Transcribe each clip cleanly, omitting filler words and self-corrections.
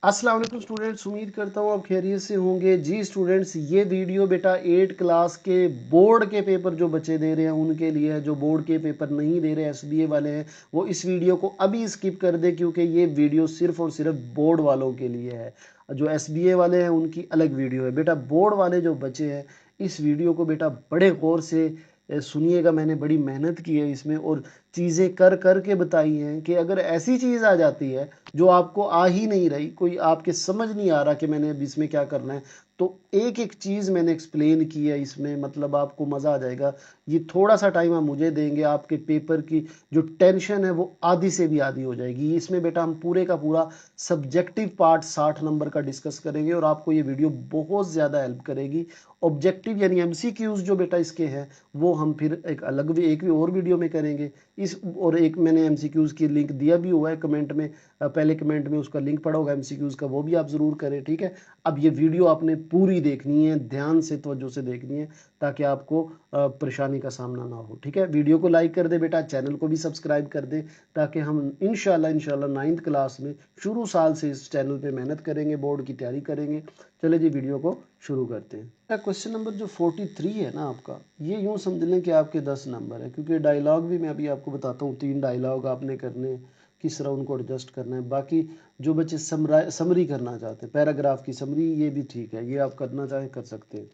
अस्सलाम वालेकुम स्टूडेंट्स, उम्मीद करता हूँ आप खैरियत से होंगे। जी स्टूडेंट्स, ये वीडियो बेटा 8 क्लास के बोर्ड के पेपर जो बच्चे दे रहे हैं उनके लिए है। जो बोर्ड के पेपर नहीं दे रहे एसबीए वाले हैं वो इस वीडियो को अभी स्किप कर दे, क्योंकि ये वीडियो सिर्फ और सिर्फ बोर्ड वालों के लिए है। जो एसबीए वाले हैं उनकी अलग वीडियो है। बेटा बोर्ड वाले जो बच्चे हैं इस वीडियो को बेटा बड़े गौर से सुनिएगा। मैंने बड़ी मेहनत की है इसमें और चीज़ें कर कर के बताई हैं कि अगर ऐसी चीज़ आ जाती है जो आपको आ ही नहीं रही, कोई आपके समझ नहीं आ रहा कि मैंने अब इसमें क्या करना है, तो एक एक चीज़ मैंने एक्सप्लेन की है इसमें, मतलब आपको मज़ा आ जाएगा। ये थोड़ा सा टाइम आप मुझे देंगे, आपके पेपर की जो टेंशन है वो आधी से भी आधी हो जाएगी। इसमें बेटा हम पूरे का पूरा सब्जेक्टिव पार्ट 60 नंबर का डिस्कस करेंगे और आपको ये वीडियो बहुत ज़्यादा हेल्प करेगी। ऑब्जेक्टिव यानी एमसीक्यूज जो बेटा इसके हैं वो हम फिर एक भी और वीडियो में करेंगे। इस और एक मैंने एमसीक्यूज की लिंक दिया भी हुआ है कमेंट में, पहले कमेंट में उसका लिंक पड़ा होगा एमसीक्यूज का, वो भी आप ज़रूर करें, ठीक है। अब ये वीडियो आपने पूरी देखनी है, ध्यान से तवज्जो से देखनी है ताकि आपको परेशानी का सामना ना हो, ठीक है। वीडियो को लाइक कर दे बेटा, चैनल को भी सब्सक्राइब कर दे ताकि हम इंशाल्लाह 9th क्लास में शुरू साल से इस चैनल पे मेहनत करेंगे, बोर्ड की तैयारी करेंगे। चले जी वीडियो को शुरू करते हैं। क्वेश्चन नंबर जो 43 है ना आपका, ये यूँ समझ लें कि आपके 10 नंबर है, क्योंकि डायलॉग भी मैं अभी आपको बताता हूँ। 3 डायलॉग आपने करने हैं, किस तरह उनको एडजस्ट करना है। बाकी जो बच्चे समरी करना चाहते हैं, पैराग्राफ की समरी, ये भी ठीक है, ये आप करना चाहें कर सकते हैं।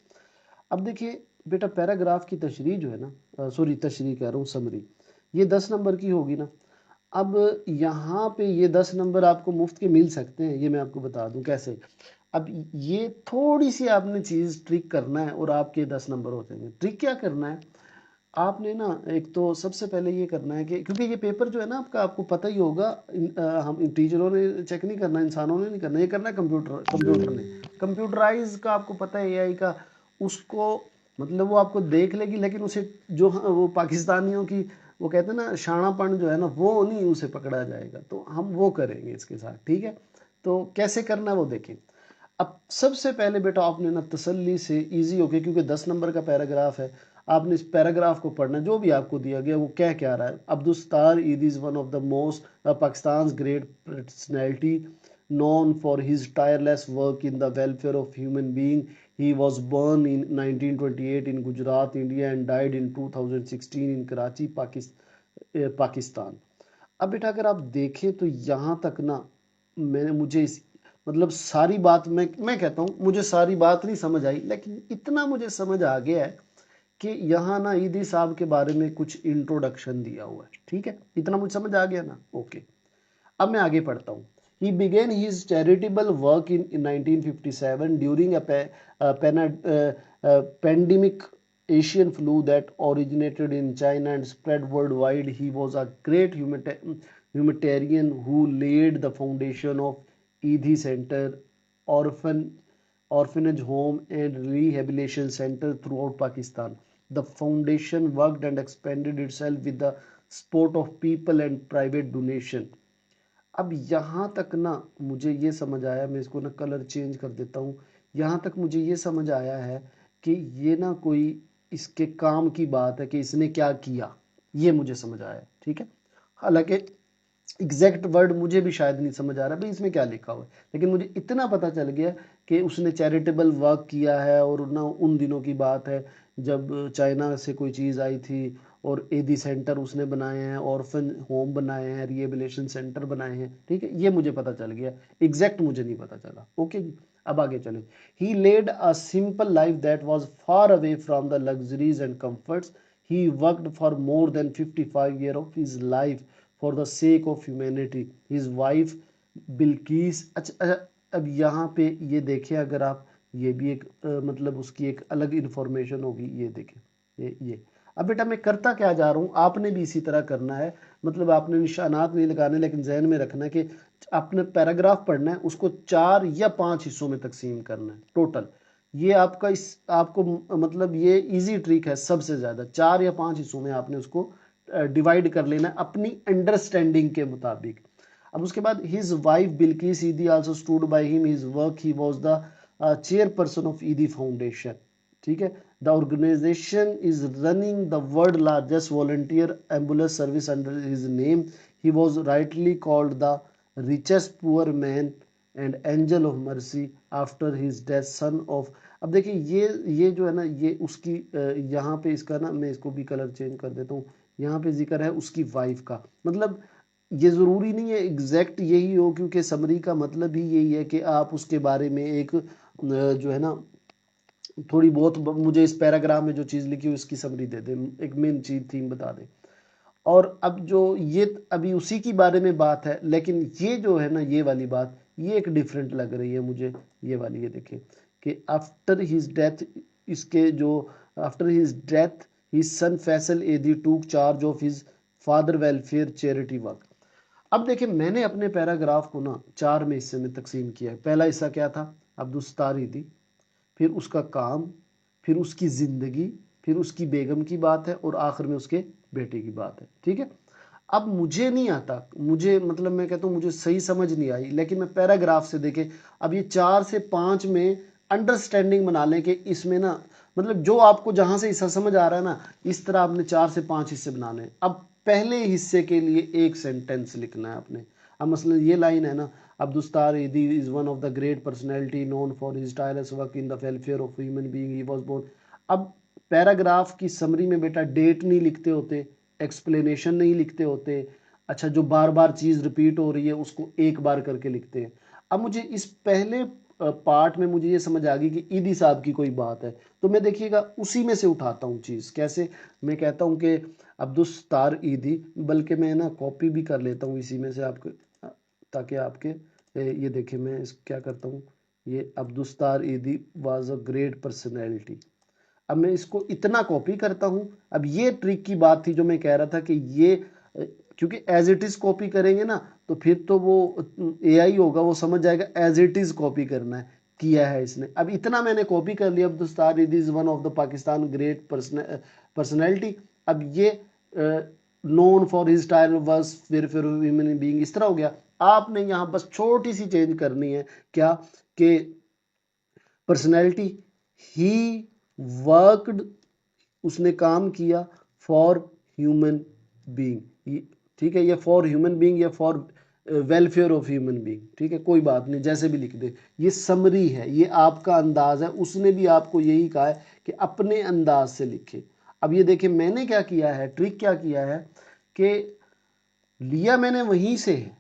अब देखिए बेटा, पैराग्राफ की तशरीह जो है ना, सॉरी तशरीह कह रहा हूँ, समरी, ये 10 नंबर की होगी ना। अब यहाँ पे ये 10 नंबर आपको मुफ्त के मिल सकते हैं, ये मैं आपको बता दूं कैसे। अब ये थोड़ी सी आपने चीज़ ट्रिक करना है और आपके 10 नंबर हो जाएंगे। ट्रिक क्या करना है आपने ना, एक तो सबसे पहले ये करना है कि क्योंकि ये पेपर जो है ना आपका, आपको पता ही होगा, हम टीचरों ने चेक नहीं करना, इंसानों ने नहीं करना, ये करना है कंप्यूटर ने। कंप्यूटराइज का आपको पता है, एआई का, उसको मतलब वो आपको देख लेगी, लेकिन उसे जो वो पाकिस्तानियों की वो कहते हैं ना शाणापन जो है ना, वो नहीं उसे पकड़ा जाएगा। तो हम वो करेंगे इसके साथ, ठीक है। तो कैसे करना है वो देखें। अब सबसे पहले बेटा आपने ना तसल्ली से इजी होके, क्योंकि 10 नंबर का पैराग्राफ है, आपने इस पैराग्राफ को पढ़ना है। जो भी आपको दिया गया वो क्या रहा है। Abdul Sattar Eid is one of the most Pakistan great personality known for his tireless work in the welfare of human being. He was born in 1928 in Gujarat, India and died in 2016 in Karachi, Pakistan. अब बेटा अगर आप देखें तो यहाँ तक ना मैंने मुझे इस मतलब सारी बात मैं कहता हूँ मुझे सारी बात नहीं समझ आई, लेकिन इतना मुझे समझ आ गया है कि यहाँ ना ईदी साहब के बारे में कुछ इंट्रोडक्शन दिया हुआ है, ठीक है। इतना मुझे समझ आ गया ना, ओके। अब मैं आगे पढ़ता हूँ। He began his charitable work in 1957 during a pandemic Asian flu that originated in China and spread worldwide. He was a great humanitarian who laid the foundation of Eidhi Center, orphan orphanage home and rehabilitation center throughout Pakistan. The foundation worked and expanded itself with the support of people and private donation. अब यहाँ तक ना मुझे ये समझ आया, मैं इसको ना कलर चेंज कर देता हूँ। यहाँ तक मुझे ये समझ आया है कि ये ना कोई इसके काम की बात है कि इसने क्या किया, ये मुझे समझ आया, ठीक है। हालांकि एग्जैक्ट वर्ड मुझे भी शायद नहीं समझ आ रहा भाई इसमें क्या लिखा हुआ है, लेकिन मुझे इतना पता चल गया कि उसने चैरिटेबल वर्क किया है। और ना उन दिनों की बात है जब चाइना से कोई चीज़ आई थी और एदी सेंटर उसने बनाए हैं, ऑर्फन होम बनाए हैं, रिहेबिलिटेशन सेंटर बनाए हैं, ठीक है। ये मुझे पता चल गया, एग्जैक्ट मुझे नहीं पता चला, ओके जी। अब आगे चलें। He led a simple life that was far away from the luxuries and comforts. He worked for more than 55 year of his life for the sake of humanity. His wife Bilquis, अच्छा अब यहाँ पे ये देखें, अगर आप ये भी एक मतलब उसकी एक अलग इंफॉर्मेशन होगी, ये देखें ये। अब बेटा मैं करता क्या जा रहा हूँ, आपने भी इसी तरह करना है। मतलब आपने निशानात नहीं लगाने, लेकिन जहन में रखना है कि आपने पैराग्राफ पढ़ना है, उसको 4 या 5 हिस्सों में तकसीम करना है टोटल। ये आपका इस आपको मतलब ये इजी ट्रिक है, सबसे ज़्यादा 4 या 5 हिस्सों में आपने उसको डिवाइड कर लेना है अपनी अंडरस्टैंडिंग के मुताबिक। अब उसके बाद his wife Bilquis Edhi also stood by him his work. He was the chairperson of Edhi Foundation, ठीक है। The organisation is running the world largest volunteer ambulance service under his name. He was rightly called the richest poor man and angel of mercy after his death son of. अब देखिए ये जो है ना, ये उसकी यहाँ पे इसका ना, मैं इसको भी कलर चेंज कर देता हूँ। यहाँ पे जिक्र है उसकी वाइफ का। मतलब ये ज़रूरी नहीं है एग्जैक्ट यही हो, क्योंकि समरी का मतलब ही यही है कि आप उसके बारे में एक जो है ना थोड़ी बहुत मुझे इस पैराग्राफ में जो चीज़ लिखी है उसकी समरी दे दें, एक मेन चीज थीम बता दें। और अब जो ये अभी उसी की बारे में बात है, लेकिन ये जो है ना ये वाली बात, ये एक डिफरेंट लग रही है मुझे। ये वाली, ये देखिए कि आफ्टर हिज डेथ, इसके जो after his death his son Faisal एदी टूक charge of his father welfare charity work. अब देखिए मैंने अपने पैराग्राफ को ना 4 में हिस्से में तकसीम किया है। पहला हिस्सा क्या था, अब्दुस्तार ईदी, फिर उसका काम, फिर उसकी ज़िंदगी, फिर उसकी बेगम की बात है, और आखिर में उसके बेटे की बात है। ठीक है। अब मुझे नहीं आता, मुझे मतलब मैं कहता हूँ मुझे सही समझ नहीं आई, लेकिन मैं पैराग्राफ से देखे अब ये 4 से 5 में अंडरस्टैंडिंग बना लें कि इसमें ना, मतलब जो आपको जहां से हिस्सा समझ आ रहा है ना, इस तरह आपने 4 से 5 हिस्से बनाने हैं। अब पहले हिस्से के लिए एक सेंटेंस लिखना है आपने। अब मसलन ये लाइन है ना, Abdul Sattar Edhi is one of the great personality known for his tireless work in the welfare of human being he was born. अब पैराग्राफ की समरी में बेटा डेट नहीं लिखते होते, एक्सप्लेनेशन नहीं लिखते होते। अच्छा, जो बार बार चीज़ रिपीट हो रही है उसको एक बार करके लिखते हैं। अब मुझे इस पहले पार्ट में मुझे ये समझ आ गई कि ईदी साहब की कोई बात है, तो मैं देखिएगा उसी में से उठाता हूँ चीज़। कैसे, मैं कहता हूँ कि अब्दुस्तार ईदी, बल्कि मैं ना कॉपी भी कर लेता हूँ इसी में से आपके, ताकि आपके ये देखिए मैं इस क्या करता हूँ, ये अब्दुस्तार ईदी वाज अ ग्रेट पर्सनैलिटी। अब मैं इसको इतना कॉपी करता हूं। अब ये ट्रिक की बात थी जो मैं कह रहा था कि ये क्योंकि एज इट इज कॉपी करेंगे ना, तो फिर तो वो एआई होगा, वो समझ जाएगा एज इट इज कॉपी करना है, किया है इसने। अब इतना मैंने कॉपी कर लिया, Abdul Sattar Edhi is one of the Pakistan great personality. अब ये known for his tire worse फिर ह्यूमन बीइंग, इस तरह हो गया। आपने यहाँ बस छोटी सी चेंज करनी है, क्या कि पर्सनैलिटी, ही वर्कड, उसने काम किया, फॉर ह्यूमन बीइंग। ठीक है, ये फॉर ह्यूमन बीइंग या for welfare of human being, ठीक है, कोई बात नहीं, जैसे भी लिख दे। ये समरी है, ये आपका अंदाज है, उसने भी आपको यही कहा है कि अपने अंदाज से लिखे। अब ये देखिए मैंने क्या किया है, ट्रिक क्या किया है कि लिया मैंने वहीं से है,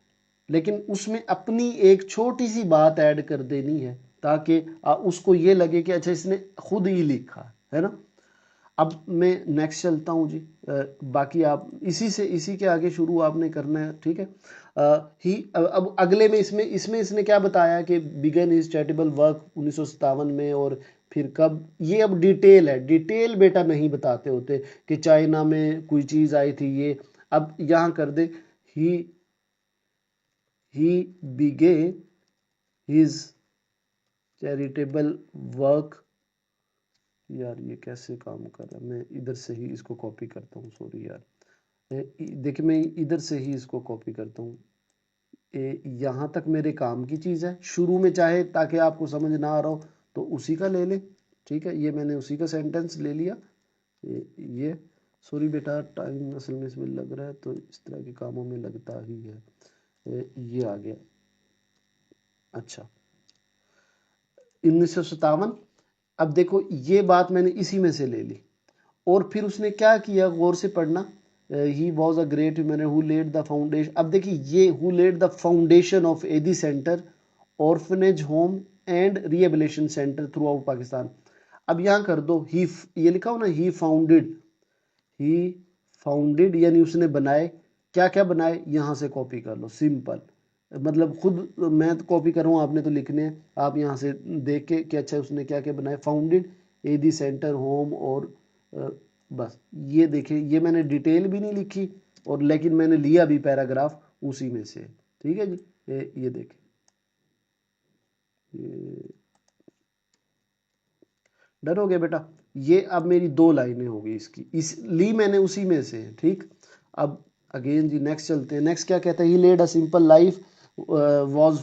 लेकिन उसमें अपनी एक छोटी सी बात ऐड कर देनी है, ताकि उसको ये लगे कि अच्छा इसने खुद ही लिखा है ना। अब मैं नेक्स्ट चलता हूँ जी। बाकी आप इसी के आगे शुरू आपने करना है, ठीक है। ही अब अगले में इसमें इसमें इसने क्या बताया कि बिगन हिज चैरिटेबल वर्क 1957 में, और फिर कब, ये अब डिटेल है। डिटेल बेटा नहीं बताते होते कि चाइना में कोई चीज़ आई थी ये। अब यहाँ कर दे, he he began his charitable work. यार ये कैसे काम कर रहा है, मैं इधर से ही इसको कॉपी करता हूँ, सॉरी यार। देखिए मैं इधर से ही इसको कॉपी करता हूँ। यहाँ तक मेरे काम की चीज़ है, शुरू में चाहे ताकि आपको समझ ना आ रहा हो तो उसी का ले ले, ठीक है। ये मैंने उसी का सेंटेंस ले लिया। ये सॉरी बेटा, टाइम असल में इसमें लग रहा है, तो इस तरह के कामों में लगता ही है। ये आ गया। अच्छा, 1957। अब देखो ये बात मैंने इसी में से ले ली, और फिर उसने क्या किया, गौर से पढ़ना। He was a great man who led the foundation. अब देखिए ये who led the foundation of Edhi centre, orphanage home and rehabilitation centre throughout Pakistan. अब यहाँ कर दो ही, ये लिखा हो ना, ही फाउंडेड यानी उसने बनाए। क्या क्या बनाए, यहाँ से कॉपी कर लो, सिंपल। मतलब खुद मैं तो कॉपी कर रहा हूँ, आपने तो लिखने हैं। आप यहाँ से देख के कि अच्छा उसने क्या क्या बनाए, फाउंडेड एदी सेंटर होम, और बस ये देखिए, ये मैंने डिटेल भी नहीं लिखी, और लेकिन मैंने लिया भी पैराग्राफ उसी में से, ठीक है जी। ये देखिए, ये डर हो गया बेटा। ये अब मेरी 2 लाइनें हो गई इसकी, इस ली मैंने उसी में से, ठीक। अब अगेन जी नेक्स्ट चलते हैं। नेक्स्ट क्या कहता है, he led a simple life was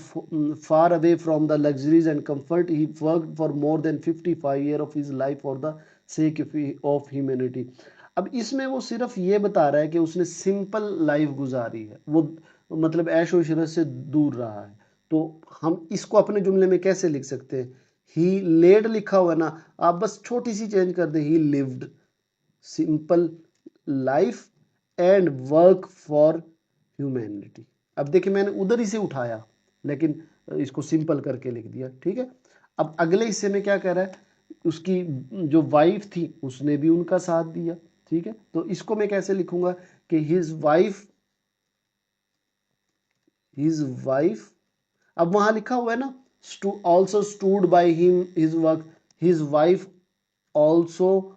far away from the luxuries and comfort. He worked for more than 55 years of his life for the sake of humanity. अब इसमें वो सिर्फ ये बता रहा है कि उसने सिंपल लाइफ गुजारी है, वो मतलब ऐशो इशरत से दूर रहा है। तो हम इसको अपने जुमले में कैसे लिख सकते हैं? ही लेड लिखा हुआ है ना, आप बस छोटी सी चेंज कर दें, ही lived simple life and work for humanity. अब देखिए मैंने उधर ही से उठाया लेकिन इसको सिंपल करके लिख दिया, ठीक है। अब अगले हिस्से में क्या कह रहा है, उसकी जो वाइफ थी उसने भी उनका साथ दिया, ठीक है। तो इसको मैं कैसे लिखूंगा कि हिज वाइफ, अब वहां लिखा हुआ है ना also stood by him his work, his wife also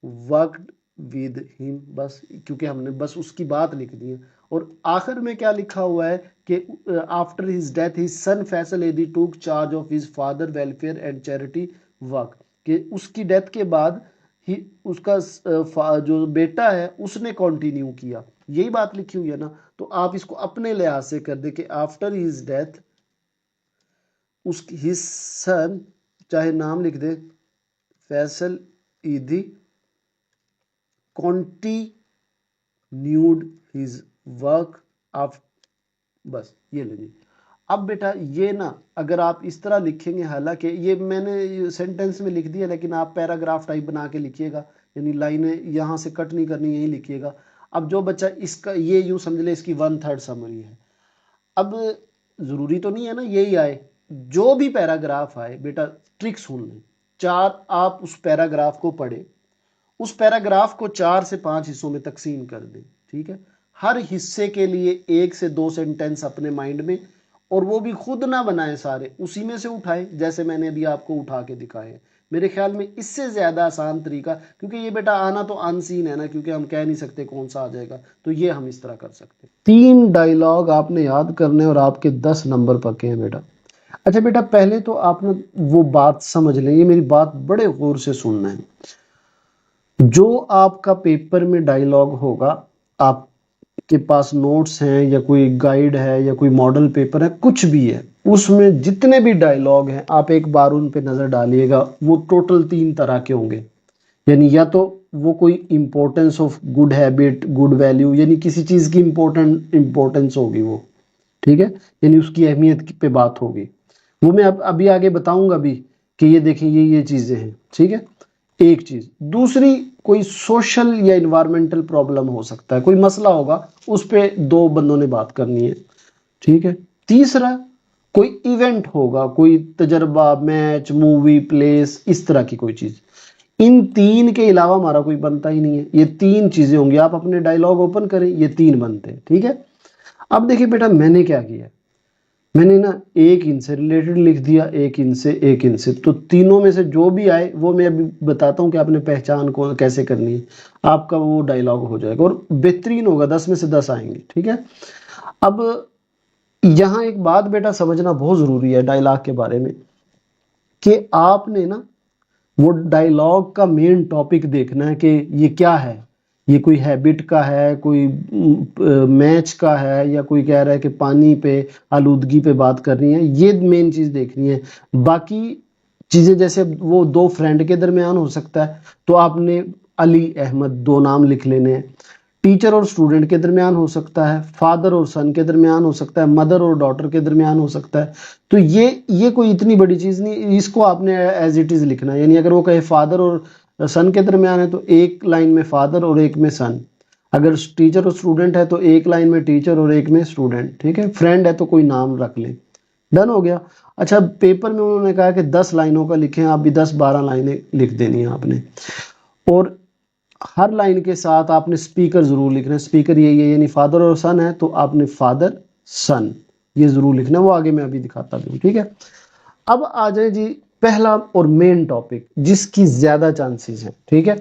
worked with him, बस क्योंकि हमने बस उसकी बात लिख दी है। और आखिर में क्या लिखा हुआ है कि after his death his son Faisal एदी टूक charge of his father welfare and charity work, कि उसकी डेथ के बाद ही उसका जो बेटा है उसने कंटिन्यू किया, यही बात लिखी हुई है ना। तो आप इसको अपने लिहाज से कर दे कि आफ्टर हिज डेथ उस हिज सन, चाहे नाम लिख दे फैसल ईदी, continued his work of, बस ये लेंगे। अब बेटा ये ना अगर आप इस तरह लिखेंगे, हालांकि ये मैंने सेंटेंस में लिख दिया लेकिन आप पैराग्राफ टाइप बना के लिखिएगा, यानी लाइनें यहाँ से कट नहीं करनी, यही लिखिएगा। अब जो बच्चा इसका ये यूँ समझ ले इसकी 1/3 समरी है। अब ज़रूरी तो नहीं है ना यही आए, जो भी पैराग्राफ आए बेटा ट्रिक सुन लें। 4 आप उस पैराग्राफ को पढ़े, उस पैराग्राफ को 4 से 5 हिस्सों में तकसीम कर दें, ठीक है। हर हिस्से के लिए 1 से 2 सेंटेंस अपने माइंड में, और वो भी खुद ना बनाए सारे, उसी में से उठाए जैसे मैंने अभी आपको उठा के दिखाए। मेरे ख्याल में इससे ज़्यादा आसान तरीका, क्योंकि ये बेटा आना तो अनसीन है ना, क्योंकि हम कह नहीं सकते कौन सा आ जाएगा, तो ये हम इस तरह कर सकते हैं। 3 डायलॉग आपने याद करने और आपके 10 नंबर पक्के हैं बेटा। अच्छा बेटा पहले तो आपने वो बात समझ लें, ये मेरी बात बड़े गौर से सुनना है। जो आपका पेपर में डायलॉग होगा, आपके पास नोट्स हैं या कोई गाइड है या कोई मॉडल पेपर है, कुछ भी है, उसमें जितने भी डायलॉग हैं आप एक बार उन पे नज़र डालिएगा। वो टोटल 3 तरह के होंगे, यानी या तो वो कोई importance of good habit, good value, यानी किसी चीज़ की इंपॉर्टेंस होगी वो, ठीक है, यानी उसकी अहमियत पे बात होगी। वो मैं अब अभी आगे बताऊंगा भी कि ये देखें ये चीज़ें हैं, ठीक है। एक चीज, दूसरी कोई सोशल या इन्वायरमेंटल प्रॉब्लम हो सकता है, कोई मसला होगा उस पे 2 बंदों ने बात करनी है, ठीक है। तीसरा कोई इवेंट होगा, कोई तजर्बा, मैच, मूवी, प्लेस, इस तरह की कोई चीज। इन 3 के अलावा हमारा कोई बनता ही नहीं है, ये 3 चीजें होंगी। आप अपने डायलॉग ओपन करें, ये 3 बनते हैं, ठीक है। अब देखिए बेटा मैंने क्या किया, मैंने ना एक इनसे रिलेटेड लिख दिया, एक इनसे, एक इनसे, तो तीनों में से जो भी आए वो मैं अभी बताता हूँ कि आपने पहचान को कैसे करनी है, आपका वो डायलॉग हो जाएगा और बेहतरीन होगा, 10 में से 10 आएंगे, ठीक है। अब यहाँ एक बात बेटा समझना बहुत ज़रूरी है डायलॉग के बारे में, कि आपने ना वो डायलॉग का मेन टॉपिक देखना है कि ये क्या है, ये कोई हैबिट का है, कोई मैच का है, या कोई कह रहा है कि पानी पे, आलूदगी पे बात करनी है, ये मेन चीज़ देखनी है। बाकी चीज़ें जैसे वो 2 फ्रेंड के दरमियान हो सकता है, तो आपने अली अहमद 2 नाम लिख लेने हैं। टीचर और स्टूडेंट के दरमियान हो सकता है, फादर और सन के दरमियान हो सकता है, मदर और डॉटर के दरमियान हो सकता है। तो ये कोई इतनी बड़ी चीज़ नहीं, इसको आपने एज इट इज़ लिखना है। यानी अगर वो कहे फादर और सन के दरमियान है तो एक लाइन में फादर और एक में सन, अगर टीचर और स्टूडेंट है तो एक लाइन में टीचर और एक में स्टूडेंट, ठीक है। फ्रेंड है तो कोई नाम रख लें, डन हो गया। अच्छा पेपर में उन्होंने कहा कि 10 लाइनों का लिखें, आप भी 10-12 लाइनें लिख देनी है आपने, और हर लाइन के साथ आपने स्पीकर जरूर लिखना है। स्पीकर यही है, यानी फादर और सन है तो आपने फादर सन ये जरूर लिखना है, वो आगे मैं अभी दिखाता भी हूँ, ठीक है। अब आ जाए जी पहला और मेन टॉपिक जिसकी ज्यादा चांसेस हैं, ठीक है।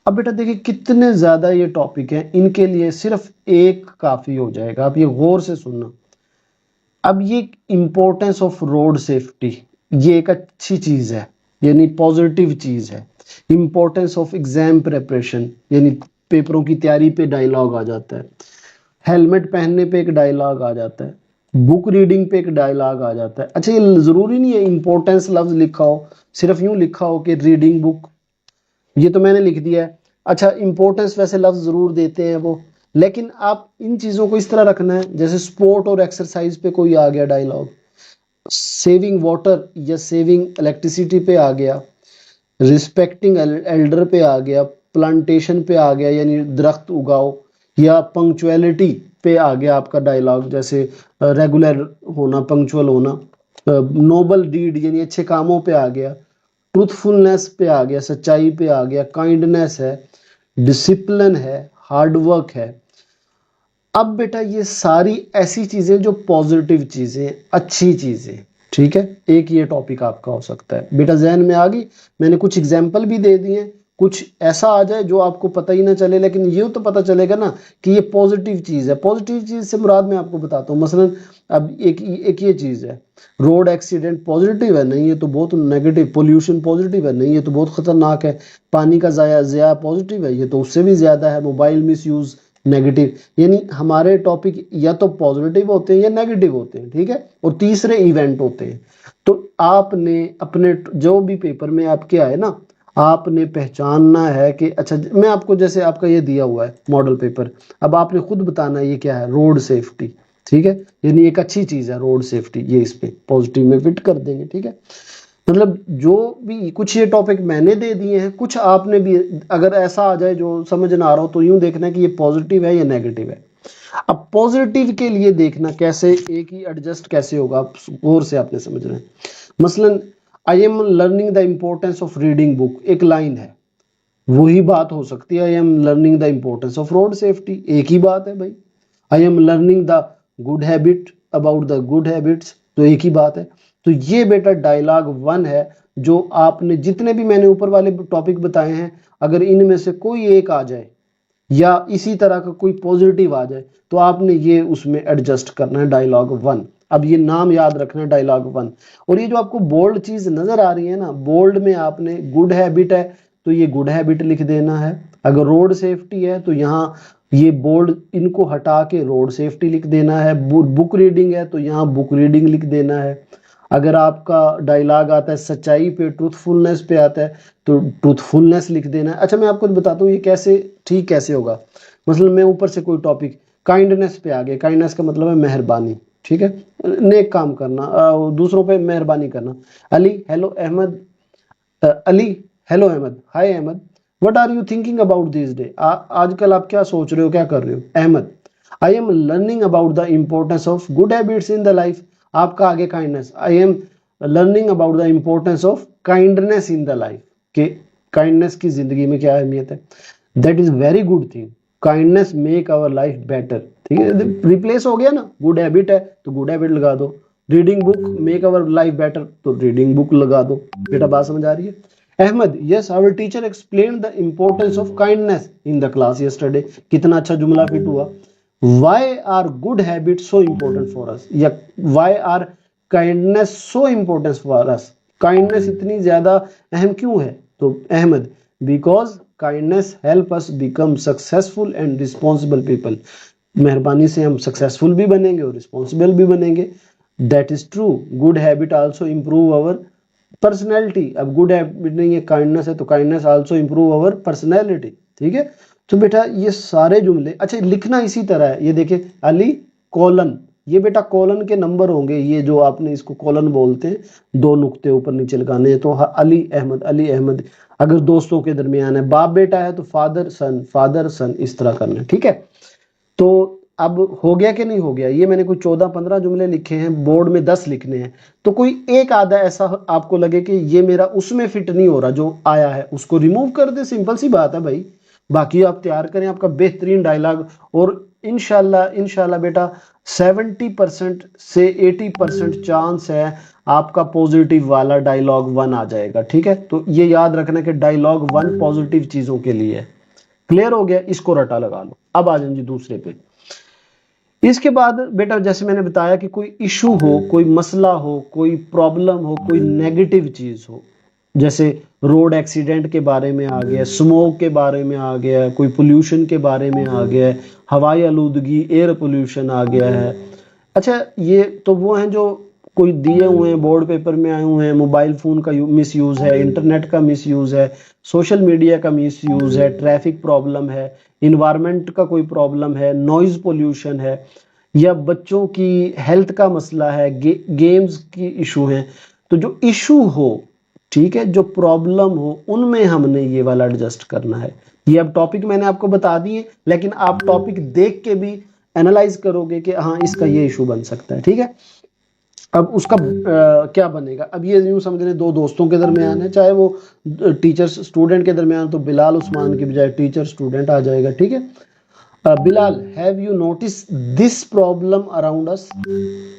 अब बेटा देखिए कितने ज्यादा ये टॉपिक हैं, इनके लिए सिर्फ एक काफी हो जाएगा, आप ये गौर से सुनना। अब ये इंपॉर्टेंस ऑफ रोड सेफ्टी, ये एक अच्छी चीज है, यानी पॉजिटिव चीज है। इंपॉर्टेंस ऑफ एग्जाम प्रिपरेशन, यानी पेपरों की तैयारी पे डायलॉग आ जाता है। हेलमेट पहनने पे एक डायलॉग आ जाता है, बुक रीडिंग पे एक डायलॉग आ जाता है। अच्छा ये जरूरी नहीं है इंपॉर्टेंस लफ्ज लिखा हो, सिर्फ यूं लिखा हो कि रीडिंग बुक, ये तो मैंने लिख दिया है। अच्छा इंपॉर्टेंस वैसे लफ्ज जरूर देते हैं वो, लेकिन आप इन चीजों को इस तरह रखना है, जैसे स्पोर्ट और एक्सरसाइज पे कोई आ गया डायलॉग, सेविंग वाटर या सेविंग इलेक्ट्रिसिटी पे आ गया, रिस्पेक्टिंग एल्डर पे आ गया, प्लांटेशन पे आ गया यानी दरख्त उगाओ, या पंक्चुअलिटी पे आ गया आपका डायलॉग, जैसे रेगुलर होना, पंक्चुअल होना, नोबल डीड यानी अच्छे कामों पे आ गया, ट्रूथफुलनेस पे आ गया, सच्चाई पे आ गया, काइंडनेस है, डिसिप्लिन है, हार्ड वर्क है। अब बेटा ये सारी ऐसी चीजें जो पॉजिटिव चीजें, अच्छी चीजें, ठीक है, एक ये टॉपिक आपका हो सकता है। बेटा जहन में आ गई? मैंने कुछ एग्जाम्पल भी दे दिए, कुछ ऐसा आ जाए जो आपको पता ही ना चले, लेकिन ये तो पता चलेगा ना कि ये पॉजिटिव चीज है। पॉजिटिव चीज से मुराद मैं आपको बताता हूँ। मसलन अब एक ये चीज है, रोड एक्सीडेंट पॉजिटिव है? नहीं, ये तो बहुत नेगेटिव। पोल्यूशन पॉजिटिव है? नहीं, ये तो बहुत खतरनाक है। पानी का ज़ाया पॉजिटिव है? ये तो उससे भी ज्यादा है। Mobile miss use negative. यानी हमारे टॉपिक या तो पॉजिटिव होते हैं या नेगेटिव होते हैं, ठीक है, और तीसरे इवेंट होते हैं। तो आपने अपने जो भी पेपर में आपके आए ना, आपने पहचानना है कि अच्छा, मैं आपको जैसे आपका ये दिया हुआ है मॉडल पेपर, अब आपने खुद बताना है ये क्या है, रोड सेफ्टी, ठीक है, यानी एक अच्छी चीज है रोड सेफ्टी, ये इस पे पॉजिटिव में फिट कर देंगे, ठीक है। मतलब जो भी कुछ ये टॉपिक मैंने दे दिए हैं, कुछ आपने भी, अगर ऐसा आ जाए जो समझ ना आ रहा हो तो यूं देखना कि ये पॉजिटिव है या नेगेटिव है। अब पॉजिटिव के लिए देखना कैसे, एक ही एडजस्ट कैसे होगा, आप गौर से आपने समझना है। मसलन आई am learning the importance of reading book, एक लाइन है, वही बात हो सकती है आई am learning the importance of road safety, एक ही बात है भाई। आई am learning the good habit about the good habits, तो एक ही बात है। तो ये बेटा डायलॉग 1 है, जो आपने जितने भी मैंने ऊपर वाले टॉपिक बताए हैं, अगर इनमें से कोई एक आ जाए या इसी तरह का कोई पॉजिटिव आ जाए, तो आपने ये उसमें एडजस्ट करना है, डायलॉग 1। अब ये नाम याद रखना है, डायलॉग 1। और ये जो आपको बोल्ड चीज नजर आ रही है ना, बोल्ड में आपने गुड हैबिट है तो ये गुड हैबिट लिख देना है। अगर रोड सेफ्टी है तो यहाँ ये बोल्ड इनको हटा के रोड सेफ्टी लिख देना है। बुक रीडिंग है तो यहाँ बुक रीडिंग लिख देना है। अगर आपका डायलॉग आता है सच्चाई पे, ट्रूथफुलनेस पे आता है, तो ट्रूथफुलनेस लिख देना है। अच्छा, मैं आपको बताता हूँ ये कैसे ठीक कैसे होगा। मतलब मैं ऊपर से कोई टॉपिक काइंडनेस पे आ गया, काइंडनेस का मतलब है मेहरबानी, ठीक है, नेक काम करना, दूसरों पे मेहरबानी करना। Ali hello Ahmed, Ali hello Ahmed, hi Ahmed, what are you thinking about this day, आजकल आप क्या सोच रहे हो, क्या कर रहे हो? Ahmed, I am learning about the importance of good habits in the life. आपका आगे kindness, I am learning about the importance of kindness in the life, के काइंडनेस की जिंदगी में क्या अहमियत है। That is very good thing, kindness make our life better, ठीक है, रिप्लेस हो गया ना, गुड हैबिट है तो गुड हैबिट लगा दो, reading book make our life better तो रीडिंग बुक लगा दो। बेटा बात समझ आ रही है? Ahmed, yes our teacher explain the importance of kindness in the class yesterday. कितना अच्छा जुमला फिट हुआ। Why are good habits so important for us, या why are kindness so important for us, kindness इतनी ज्यादा अहम क्यों है? तो Ahmed, because kindness help us become successful and responsible people. मेहरबानी से हम सक्सेसफुल भी बनेंगे और रिस्पॉन्सिबल भी बनेंगे। That is true, good habit also improve our personality. अब गुड हैबिट नहीं है, काइंडनेस है, तो काइंडनेस आल्सो इम्प्रूव अवर पर्सनैलिटी, ठीक है। तो बेटा ये सारे जुमले अच्छा लिखना इसी तरह है। ये देखिए, अली कॉलन, ये बेटा कॉलन के नंबर होंगे, ये जो आपने इसको कॉलन बोलते हैं, दो नुक्ते ऊपर नीचे लगाने हैं। तो अली अहमद, अली अहमद। अगर दोस्तों के दरमियान है, बाप बेटा है तो फादर सन, इस तरह करना है, ठीक है। तो अब हो गया कि नहीं हो गया? ये मैंने कोई 14-15 जुमले लिखे हैं, बोर्ड में 10 लिखने हैं। तो कोई एक आधा ऐसा आपको लगे कि ये मेरा उसमें फिट नहीं हो रहा जो आया है, उसको रिमूव कर दे, सिंपल सी बात है भाई। बाकी आप तैयार करें आपका बेहतरीन डायलॉग, और इंशाल्लाह इंशाल्लाह बेटा 70% से 80% चांस है आपका पॉजिटिव वाला डायलॉग 1 आ जाएगा, ठीक है। तो ये याद रखना कि डायलॉग 1 पॉजिटिव चीजों के लिए है। क्लियर हो गया? इसको रटा लगा लो। अब आ जाए जी दूसरे पे। इसके बाद बेटा जैसे मैंने बताया कि कोई इशू हो, कोई मसला हो, कोई प्रॉब्लम हो, कोई नेगेटिव चीज हो, जैसे रोड एक्सीडेंट के बारे में आ गया, स्मोक के बारे में आ गया, कोई पोल्यूशन के बारे में आ गया है, हवाई आलूदगी एयर पोल्यूशन आ गया है। अच्छा, ये तो वो हैं जो कोई दिए हुए हैं, बोर्ड पेपर में आए हुए हैं। मोबाइल फोन का मिस यूज है, इंटरनेट का मिस यूज है, सोशल मीडिया का मिस यूज है, ट्रैफिक प्रॉब्लम है, इन्वायरमेंट का कोई प्रॉब्लम है, नॉइज पोल्यूशन है, या बच्चों की हेल्थ का मसला है, गेम्स की इशू है, तो जो इशू हो, ठीक है, जो प्रॉब्लम हो, उनमें हमने ये वाला एडजस्ट करना है। ये अब टॉपिक मैंने आपको बता दिए, लेकिन आप टॉपिक देख के भी एनालाइज करोगे कि हाँ इसका ये इशू बन सकता है, ठीक है। अब उसका क्या बनेगा, अब ये यूं समझ लें दो दोस्तों के दरमियान है, चाहे वो टीचर स्टूडेंट के दरमियान, तो बिलाल उस्मान की बजाय टीचर स्टूडेंट आ जाएगा, ठीक है। Bilal, have you notice this problem around us?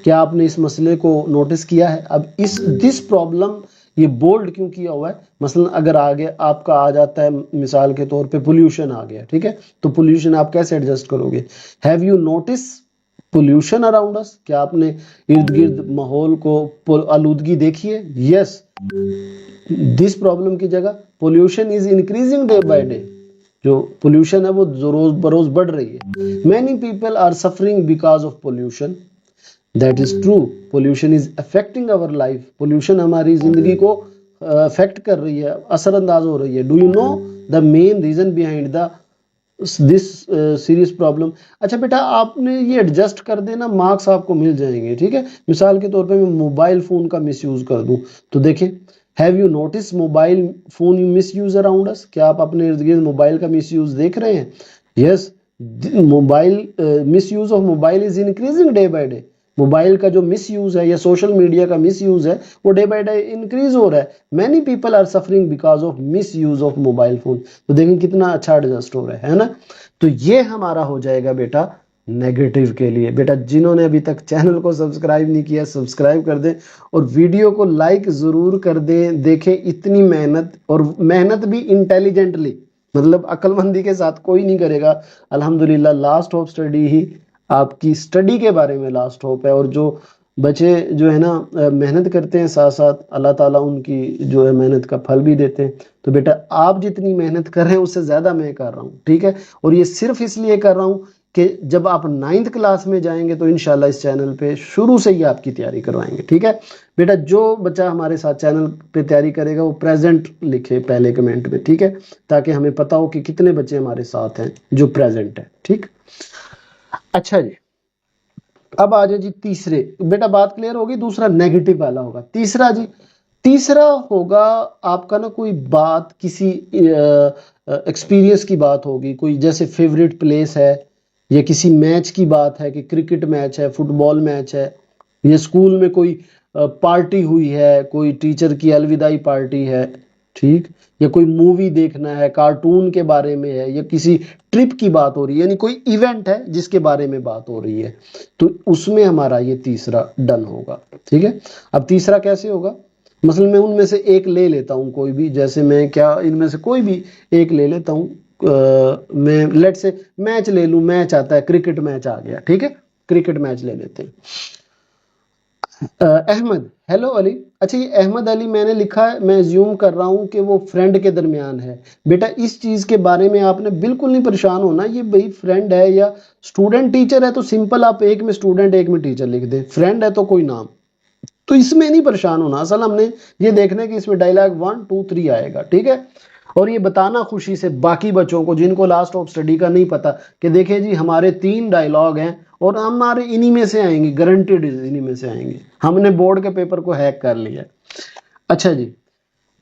क्या आपने इस मसले को नोटिस किया है? अब इस दिस प्रॉब्लम ये बोल्ड क्यों किया हुआ है? मसलन अगर आगे आपका आ जाता है मिसाल के तौर पे पोल्यूशन आ गया, ठीक है, तो पोल्यूशन आप कैसे एडजस्ट करोगे? Have you notice pollution around us? क्या आपने इर्द गिर्द माहौल को आलूदगी देखी है? यस, दिस प्रॉब्लम की जगह pollution is increasing day by day, जो पोल्यूशन है वो रोज बरोज बढ़ रही है। Many people are suffering because of pollution, that is true, pollution is affecting our life, pollution हमारी जिंदगी को अफेक्ट कर रही है, असरअंदाज हो रही है। Do you know the main reason behind the this serious problem? अच्छा बेटा, आपने ये एडजस्ट कर देना, मार्क्स आपको मिल जाएंगे, ठीक है। मिसाल के तौर पे मैं मोबाइल फोन का मिसयूज कर दूं, तो देखिए, have you notice mobile phone you miss use around us? क्या आप अपने इर्द गिर्द मोबाइल का मिस यूज देख रहे हैं? Yes, mobile misuse of mobile is increasing day by day. Mobile का जो मिस यूज है या सोशल मीडिया का मिस यूज है वो डे बाय डे इंक्रीज हो रहा है। Many people are suffering because of misuse of mobile phone. तो देखें कितना अच्छा एडजस्ट हो रहा है ना। तो ये हमारा हो जाएगा बेटा नेगेटिव के लिए। बेटा जिन्होंने अभी तक चैनल को सब्सक्राइब नहीं किया, सब्सक्राइब कर दें और वीडियो को लाइक ज़रूर कर दें। देखें इतनी मेहनत, और मेहनत भी इंटेलिजेंटली, मतलब अक्लमंदी के साथ कोई नहीं करेगा। अल्हम्दुलिल्लाह लास्ट होप स्टडी ही आपकी स्टडी के बारे में लास्ट होप है। और जो बच्चे जो है ना मेहनत करते हैं साथ साथ, अल्लाह ताला उनकी जो है मेहनत का फल भी देते हैं। तो बेटा आप जितनी मेहनत कर रहे हैं उससे ज़्यादा मैं कर रहा हूँ, ठीक है। और ये सिर्फ इसलिए कर रहा हूँ कि जब आप 9th क्लास में जाएंगे तो इंशाल्लाह इस चैनल पे शुरू से ही आपकी तैयारी करवाएंगे, ठीक है। बेटा जो बच्चा हमारे साथ चैनल पे तैयारी करेगा वो प्रेजेंट लिखे पहले कमेंट में, ठीक है, ताकि हमें पता हो कि कितने बच्चे हमारे साथ हैं जो प्रेजेंट है, ठीक। अच्छा जी, अब आ जाए जी तीसरे। बेटा बात क्लियर होगी, दूसरा नेगेटिव वाला होगा। तीसरा जी, तीसरा होगा आपका ना कोई बात, किसी एक्सपीरियंस की बात होगी, कोई जैसे फेवरेट प्लेस है, या किसी मैच की बात है कि क्रिकेट मैच है, फुटबॉल मैच है, या स्कूल में कोई पार्टी हुई है, कोई टीचर की अलविदाई पार्टी है, ठीक, या कोई मूवी देखना है, कार्टून के बारे में है, या किसी ट्रिप की बात हो रही है, यानी कोई इवेंट है जिसके बारे में बात हो रही है, तो उसमें हमारा ये तीसरा डन होगा, ठीक है। अब तीसरा कैसे होगा, मसलन मैं उनमें से एक ले लेता हूँ कोई भी, जैसे मैं क्या इनमें से कोई भी एक ले लेता हूँ। मैं लेट से मैच ले लूँ, मैच आता है, क्रिकेट मैच आ गया, ठीक है, क्रिकेट मैच ले लेते हैं। अहमद, हेलो अली। अच्छा ये अहमद अली मैंने लिखा है, मैं ज्यूम कर रहा हूँ कि वो फ्रेंड के दरमियान है। बेटा इस चीज़ के बारे में आपने बिल्कुल नहीं परेशान होना, ये भाई फ्रेंड है या स्टूडेंट टीचर है तो सिंपल आप एक में स्टूडेंट एक में टीचर लिख दें, फ्रेंड है तो कोई नाम, तो इसमें नहीं परेशान होना। असल हमने ये देखना है कि इसमें डायलॉग 1 2 3 आएगा, ठीक है। और ये बताना खुशी से बाकी बच्चों को जिनको लास्ट ऑफ स्टडी का नहीं पता कि देखें जी हमारे 3 डायलॉग हैं और हमारे इन्हीं में से आएंगे, गारंटेड इन्हीं में से आएंगे, हमने बोर्ड के पेपर को हैक कर लिया। अच्छा जी,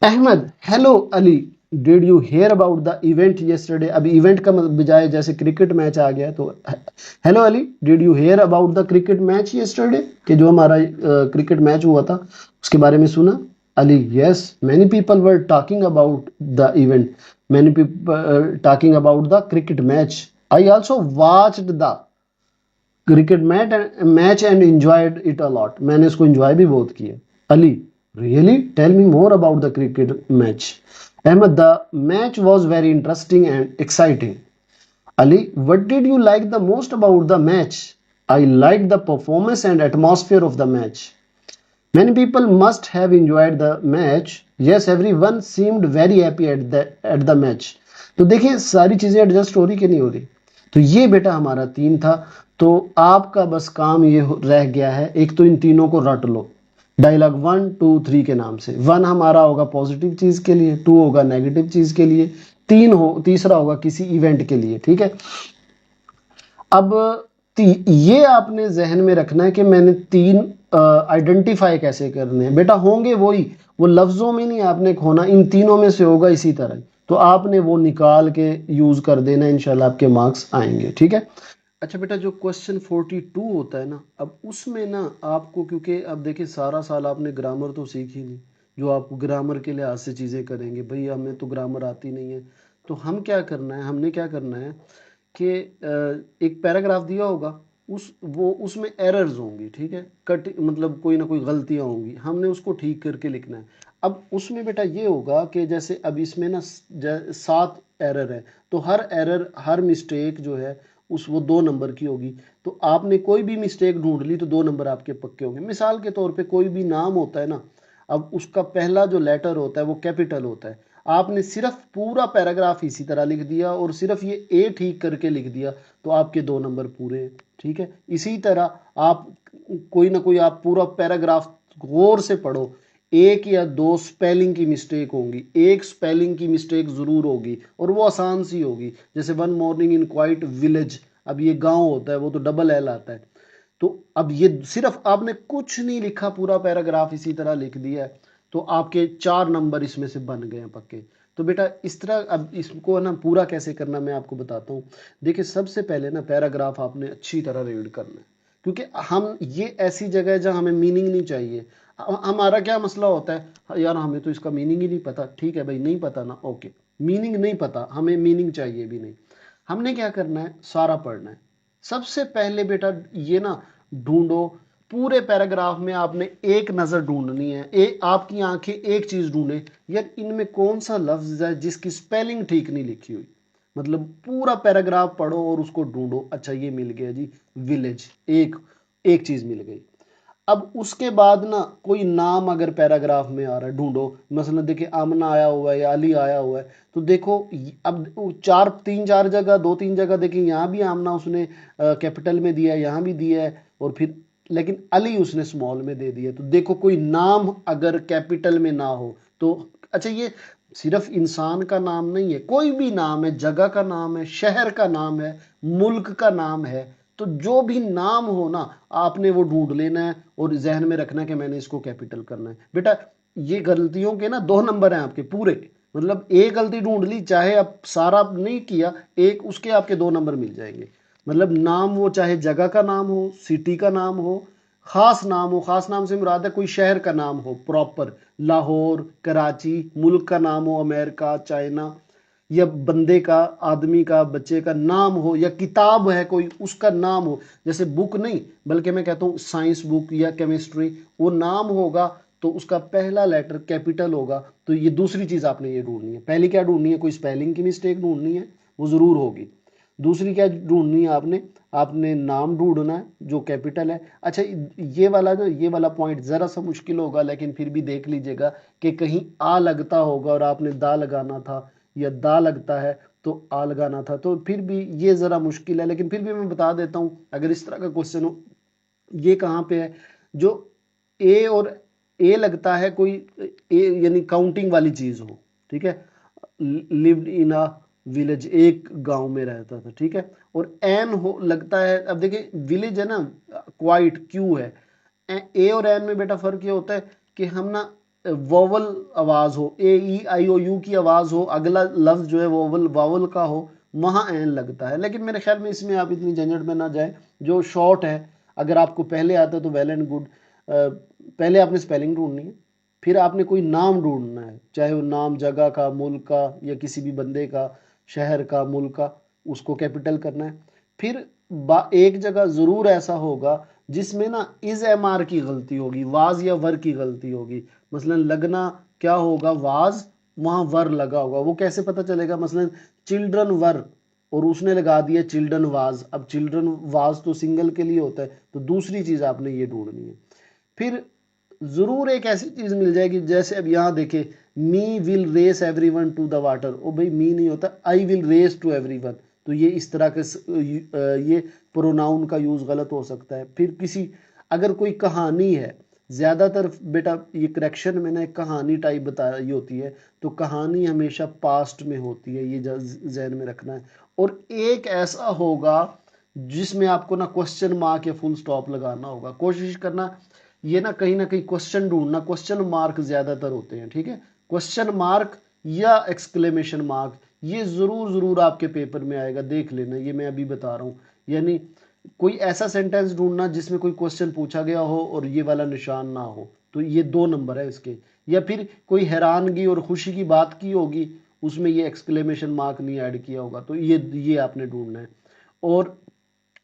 Ahmed, hello Ali, did you hear about the event yesterday? अभी इवेंट का बजाय जैसे क्रिकेट मैच आ गया, तो hello Ali, did you hear about the cricket match yesterday? कि जो हमारा क्रिकेट मैच हुआ था उसके बारे में सुना? Ali, yes, many people were talking about the event, many people talking about the cricket match, I also watched the cricket match and enjoyed it a lot, मैंने इसको एंजॉय भी बहुत किया। Ali, really, tell me more about the cricket match. Ahmed, the match was very interesting and exciting. Ali, what did you like the most about the match? I liked the performance and atmosphere of the match. Many people must have enjoyed the match. Yes, everyone seemed very happy at the match. तो देखिए सारी चीजें adjust हो रही कि नहीं हो रही। तो ये बेटा हमारा 3 था। तो आपका बस काम ये रह गया है, एक तो इन तीनों को रट लो डायलॉग 1 2 3 के नाम से। 1 हमारा होगा पॉजिटिव चीज के लिए, 2 होगा नेगेटिव चीज के लिए, तीसरा होगा किसी इवेंट के लिए, ठीक है। अब ये आपने जहन में रखना है कि मैंने 3 आइडेंटिफाई कैसे करने हैं। बेटा होंगे वही, वो लफ्जों में नहीं आपने खोना, इन तीनों में से होगा इसी तरह, तो आपने वो निकाल के यूज कर देना, इंशाल्लाह आपके मार्क्स आएंगे। ठीक है। अच्छा बेटा, जो क्वेश्चन 42 होता है ना, अब उसमें ना आपको, क्योंकि अब देखिए सारा साल आपने ग्रामर तो सीखी नहीं, जो आप ग्रामर के लिहाज से चीज़ें करेंगे, भाई हमें तो ग्रामर आती नहीं है, तो हम क्या करना है, हमने क्या करना है कि एक पैराग्राफ दिया होगा, उसमें एरर्स होंगी, ठीक है, कट मतलब कोई ना कोई गलतियां होंगी, हमने उसको ठीक करके लिखना है। अब उसमें बेटा ये होगा कि जैसे अब इसमें ना 7 एरर है, तो हर एरर, हर मिस्टेक जो है उस वो 2 नंबर की होगी। तो आपने कोई भी मिस्टेक ढूंढ ली तो 2 नंबर आपके पक्के होंगे। मिसाल के तौर पे कोई भी नाम होता है ना, अब उसका पहला जो लेटर होता है वो कैपिटल होता है, आपने सिर्फ पूरा पैराग्राफ इसी तरह लिख दिया और सिर्फ ये ए ठीक करके लिख दिया, तो आपके 2 नंबर पूरे हैं। ठीक है। इसी तरह आप कोई ना कोई आप पूरा पैराग्राफ गौर से पढ़ो, एक या दो स्पेलिंग की मिस्टेक होंगी, एक स्पेलिंग की मिस्टेक जरूर होगी और वो आसान सी होगी, जैसे one morning in quite village, अब ये गांव होता है, वो तो डबल एल आता है। तो अब ये सिर्फ आपने कुछ नहीं लिखा, पूरा पैराग्राफ इसी तरह लिख दिया है, तो आपके 4 नंबर इसमें से बन गए हैं पक्के। तो बेटा इस तरह, अब इसको ना पूरा कैसे करना मैं आपको बताता हूँ। देखिए सबसे पहले ना पैराग्राफ आपने अच्छी तरह रीड करना है, क्योंकि हम ये ऐसी जगह है जहाँ हमें मीनिंग नहीं चाहिए। हमारा क्या मसला होता है, यार हमें तो इसका मीनिंग ही नहीं पता, ठीक है भाई नहीं पता ना, ओके, मीनिंग नहीं पता, हमें मीनिंग चाहिए भी नहीं। हमने क्या करना है, सारा पढ़ना है। सबसे पहले बेटा ये ना ढूंढो, पूरे पैराग्राफ में आपने एक नजर ढूंढनी है, आपकी आंखें एक चीज ढूंढे, यार इनमें कौन सा लफ्ज है जिसकी स्पेलिंग ठीक नहीं लिखी हुई। मतलब पूरा पैराग्राफ पढ़ो और उसको ढूंढो, अच्छा ये मिल गया जी, विलेज, एक एक चीज मिल गई। अब उसके बाद ना कोई नाम अगर पैराग्राफ में आ रहा है, ढूंढो, मसलन देखिए आमना आया हुआ है या अली आया हुआ है, तो देखो अब 4 3 4 जगह, 2 3 जगह देखिए, यहाँ भी आमना उसने कैपिटल में दिया है, यहाँ भी दिया है, और फिर लेकिन अली उसने स्मॉल में दे दिया, तो देखो कोई नाम अगर कैपिटल में ना हो तो, अच्छा ये सिर्फ इंसान का नाम नहीं है, कोई भी नाम है, जगह का नाम है, शहर का नाम है, मुल्क का नाम है, तो जो भी नाम हो ना आपने वो ढूंढ लेना है और जहन में रखना है कि मैंने इसको कैपिटल करना है। बेटा ये गलतियों के ना 2 नंबर हैं आपके पूरे, मतलब एक गलती ढूंढ ली, चाहे आप सारा नहीं किया, एक उसके आपके 2 नंबर मिल जाएंगे। मतलब नाम वो चाहे जगह का नाम हो, सिटी का नाम हो, खास नाम हो, खास नाम से मुराद है कोई शहर का नाम हो प्रॉपर, लाहौर, कराची, मुल्क का नाम हो, अमेरिका, चाइना, या बंदे का, आदमी का, बच्चे का नाम हो, या किताब है कोई उसका नाम हो, जैसे बुक नहीं बल्कि मैं कहता हूँ साइंस बुक या केमिस्ट्री, वो नाम होगा तो उसका पहला लेटर कैपिटल होगा, तो ये दूसरी चीज आपने ये ढूंढनी है। पहली क्या ढूंढनी है, कोई स्पेलिंग की मिस्टेक ढूंढनी है, वो जरूर होगी। दूसरी क्या ढूंढनी है आपने, आपने नाम ढूंढना है जो कैपिटल है। अच्छा ये वाला जो, ये वाला पॉइंट जरा सा मुश्किल होगा, लेकिन फिर भी देख लीजिएगा कि कहीं आ लगता होगा और आपने दा लगाना था, या दा लगता है तो आ लगाना था, तो फिर भी ये जरा मुश्किल है, लेकिन फिर भी मैं बता देता हूं अगर इस तरह का क्वेश्चन हो। ये कहाँ पे है, जो ए और ए लगता है कोई, ए यानी काउंटिंग वाली चीज हो, ठीक है, लिव्ड इन अ विलेज, एक गांव में रहता था, ठीक है, और एन हो लगता है, अब देखिए विलेज है ना, क्वाइट क्यू है, ए और एन में बेटा फर्क ये होता है कि हम ना वोवल आवाज हो, ए ई आई ओ यू की आवाज हो, अगला लफ्ज जो है वोवल वावल का हो, वहां एन लगता है। लेकिन मेरे ख्याल में इसमें आप इतनी झंझट में ना जाए, जो शॉर्ट है, अगर आपको पहले आता है तो वेल एंड गुड। पहले आपने स्पेलिंग ढूंढनी है, फिर आपने कोई नाम ढूंढना है, चाहे वो नाम जगह का, मुल्क का, या किसी भी बंदे का, शहर का, मुल्क का, उसको कैपिटल करना है। फिर एक जगह जरूर ऐसा होगा जिसमें ना इज एम आर की गलती होगी, वाज या वर की गलती होगी। मसलन लगना क्या होगा, वाज, वहां वर लगा होगा, वो कैसे पता चलेगा, मसलन चिल्ड्रन वर और उसने लगा दिया चिल्ड्रन वाज, अब चिल्ड्रन वाज तो सिंगल के लिए होता है, तो दूसरी चीज आपने ये ढूंढनी है। फिर जरूर एक ऐसी चीज मिल जाएगी, जैसे अब यहां देखे, me will race everyone to the water, ओ भाई मी नहीं होता, I will race to everyone, तो ये इस तरह के ये प्रोनाउन का यूज गलत हो सकता है। फिर किसी, अगर कोई कहानी है, ज्यादातर बेटा ये करेक्शन में ना एक कहानी टाइप बताई होती है, तो कहानी हमेशा पास्ट में होती है, ये जहन में रखना है। और एक ऐसा होगा जिसमें आपको ना क्वेश्चन मार्क या फुल स्टॉप लगाना होगा। कोशिश करना ये ना कहीं क्वेश्चन ढूंढना, क्वेश्चन मार्क ज्यादातर होते हैं, ठीक है। क्वेश्चन मार्क या एक्सक्लेमेशन मार्क ये जरूर आपके पेपर में आएगा, देख लेना, ये मैं अभी बता रहा हूँ। यानी कोई ऐसा सेंटेंस ढूंढना जिसमें कोई क्वेश्चन पूछा गया हो और ये वाला निशान ना हो, तो ये 2 नंबर है इसके। या फिर कोई हैरानगी और खुशी की बात की होगी, उसमें ये एक्सक्लेमेशन मार्क नहीं ऐड किया होगा, तो ये आपने ढूंढना है। और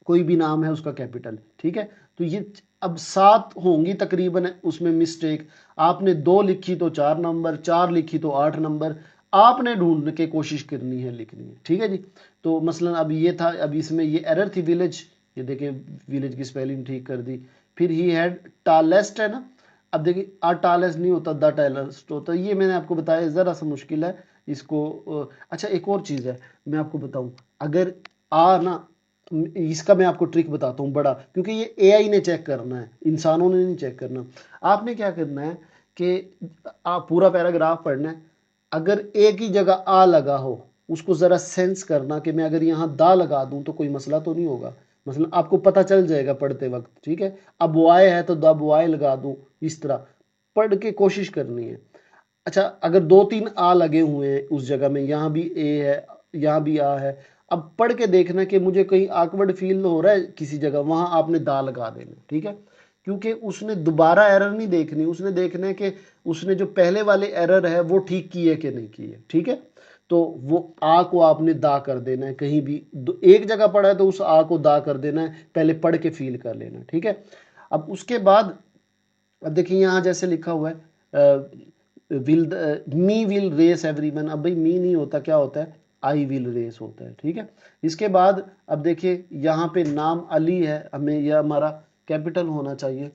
कोई भी नाम है उसका कैपिटल, ठीक है। तो ये अब 7 होंगी तकरीबन उसमें मिस्टेक। आपने 2 लिखी तो 4 नंबर, 4 लिखी तो 8 नंबर, आपने ढूंढने की कोशिश करनी है, लिखनी है, ठीक है जी। तो मसलन अब ये था, अब इसमें ये एरर थी विलेज, ये देखिए विलेज की स्पेलिंग ठीक कर दी। फिर ही हैड टालेस्ट है ना, अब देखिए आ टालेस्ट नहीं होता, द टालेस्ट होता, ये मैंने आपको बताया जरा सा मुश्किल है इसको। अच्छा एक और चीज है मैं आपको बताऊं, अगर आ ना, इसका मैं आपको ट्रिक बताता हूँ बड़ा, क्योंकि ये एआई ने चेक करना है, इंसानों ने नहीं चेक करना। आपने क्या करना है कि आप पूरा पैराग्राफ पढ़ना है, अगर एक ही जगह आ लगा हो उसको जरा सेंस करना कि मैं अगर यहाँ दा लगा दूं तो कोई मसला तो नहीं होगा, मतलब आपको पता चल जाएगा पढ़ते वक्त, ठीक है। अब वाय है तो द वाय लगा दूं, इस तरह पढ़ के कोशिश करनी है। अच्छा अगर 2-3 आ लगे हुए हैं उस जगह में, यहाँ भी ए है यहाँ भी आ है, अब पढ़ के देखना कि मुझे कहीं awkward फील हो रहा है किसी जगह, वहां आपने दा लगा देना, ठीक है। क्योंकि उसने दोबारा एरर नहीं देखनी, उसने देखना है कि उसने जो पहले वाले एरर है वो ठीक किए कि नहीं किए, ठीक है। तो वो आ को आपने दा कर देना है, कहीं भी एक जगह पढ़ा है तो उस आ को दा कर देना है, पहले पढ़ के फील कर लेना, ठीक है। अब उसके बाद अब देखिए यहाँ जैसे लिखा हुआ है will me will race everyone, अब भाई मी नहीं होता, क्या होता है, आई विल रेस होता है, ठीक है। इसके बाद अब देखिए यहाँ पे नाम अली है, हमें यह हमारा कैपिटल होना चाहिए,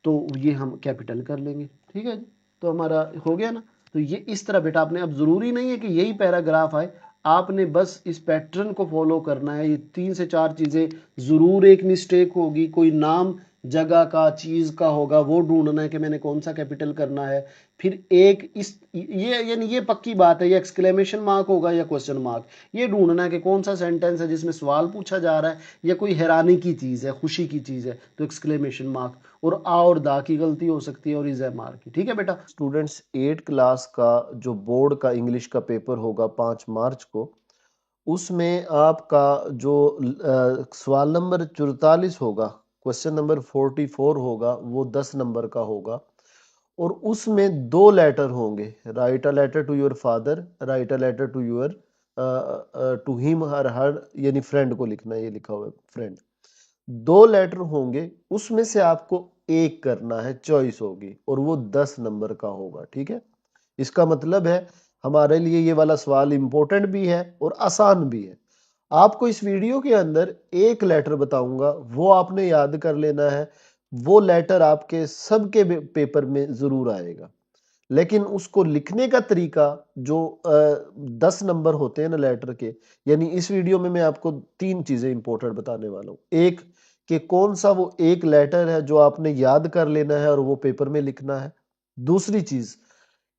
तो ये हम कैपिटल कर लेंगे, ठीक है जी। तो हमारा हो गया ना। तो ये इस तरह बेटा आपने, अब जरूरी नहीं है कि यही पैराग्राफ आए, आपने बस इस पैटर्न को फॉलो करना है। ये 3 से 4 चीजें, जरूर एक मिस्टेक होगी, कोई नाम जगह का चीज का होगा, वो ढूंढना है कि मैंने कौन सा कैपिटल करना है। फिर एक इस ये यानी ये पक्की बात है, ये एक्सक्लेमेशन मार्क होगा या क्वेश्चन मार्क, ये ढूंढना है कि कौन सा सेंटेंस है जिसमें सवाल पूछा जा रहा है या कोई हैरानी की चीज है, खुशी की चीज है, तो एक्सक्लेमेशन मार्क। और आ और दा की गलती हो सकती है और इज मार्क की, ठीक है बेटा। स्टूडेंट्स 8 क्लास का जो बोर्ड का इंग्लिश का पेपर होगा 5 मार्च को, उसमें आपका जो सवाल नंबर 44 होगा, क्वेश्चन नंबर 44 होगा, वो 10 नंबर का होगा। और उसमें 2 लेटर होंगे, write a letter to your father, write a letter to your to him her her, यानी फ्रेंड को लिखना है, ये लिखा हुआ है फ्रेंड। 2 लेटर होंगे, उसमें से आपको एक करना है, चॉइस होगी, और वो 10 नंबर का होगा, ठीक है। इसका मतलब है हमारे लिए ये वाला सवाल इंपॉर्टेंट भी है और आसान भी है। आपको इस वीडियो के अंदर एक लेटर बताऊंगा, वो आपने याद कर लेना है। वो लेटर आपके सबके पेपर में जरूर आएगा, लेकिन उसको लिखने का तरीका जो 10 नंबर होते हैं ना लेटर के, यानी इस वीडियो में मैं आपको 3 चीजें इंपॉर्टेंट बताने वाला हूँ। एक, कि कौन सा वो एक लेटर है जो आपने याद कर लेना है और वो पेपर में लिखना है। दूसरी चीज,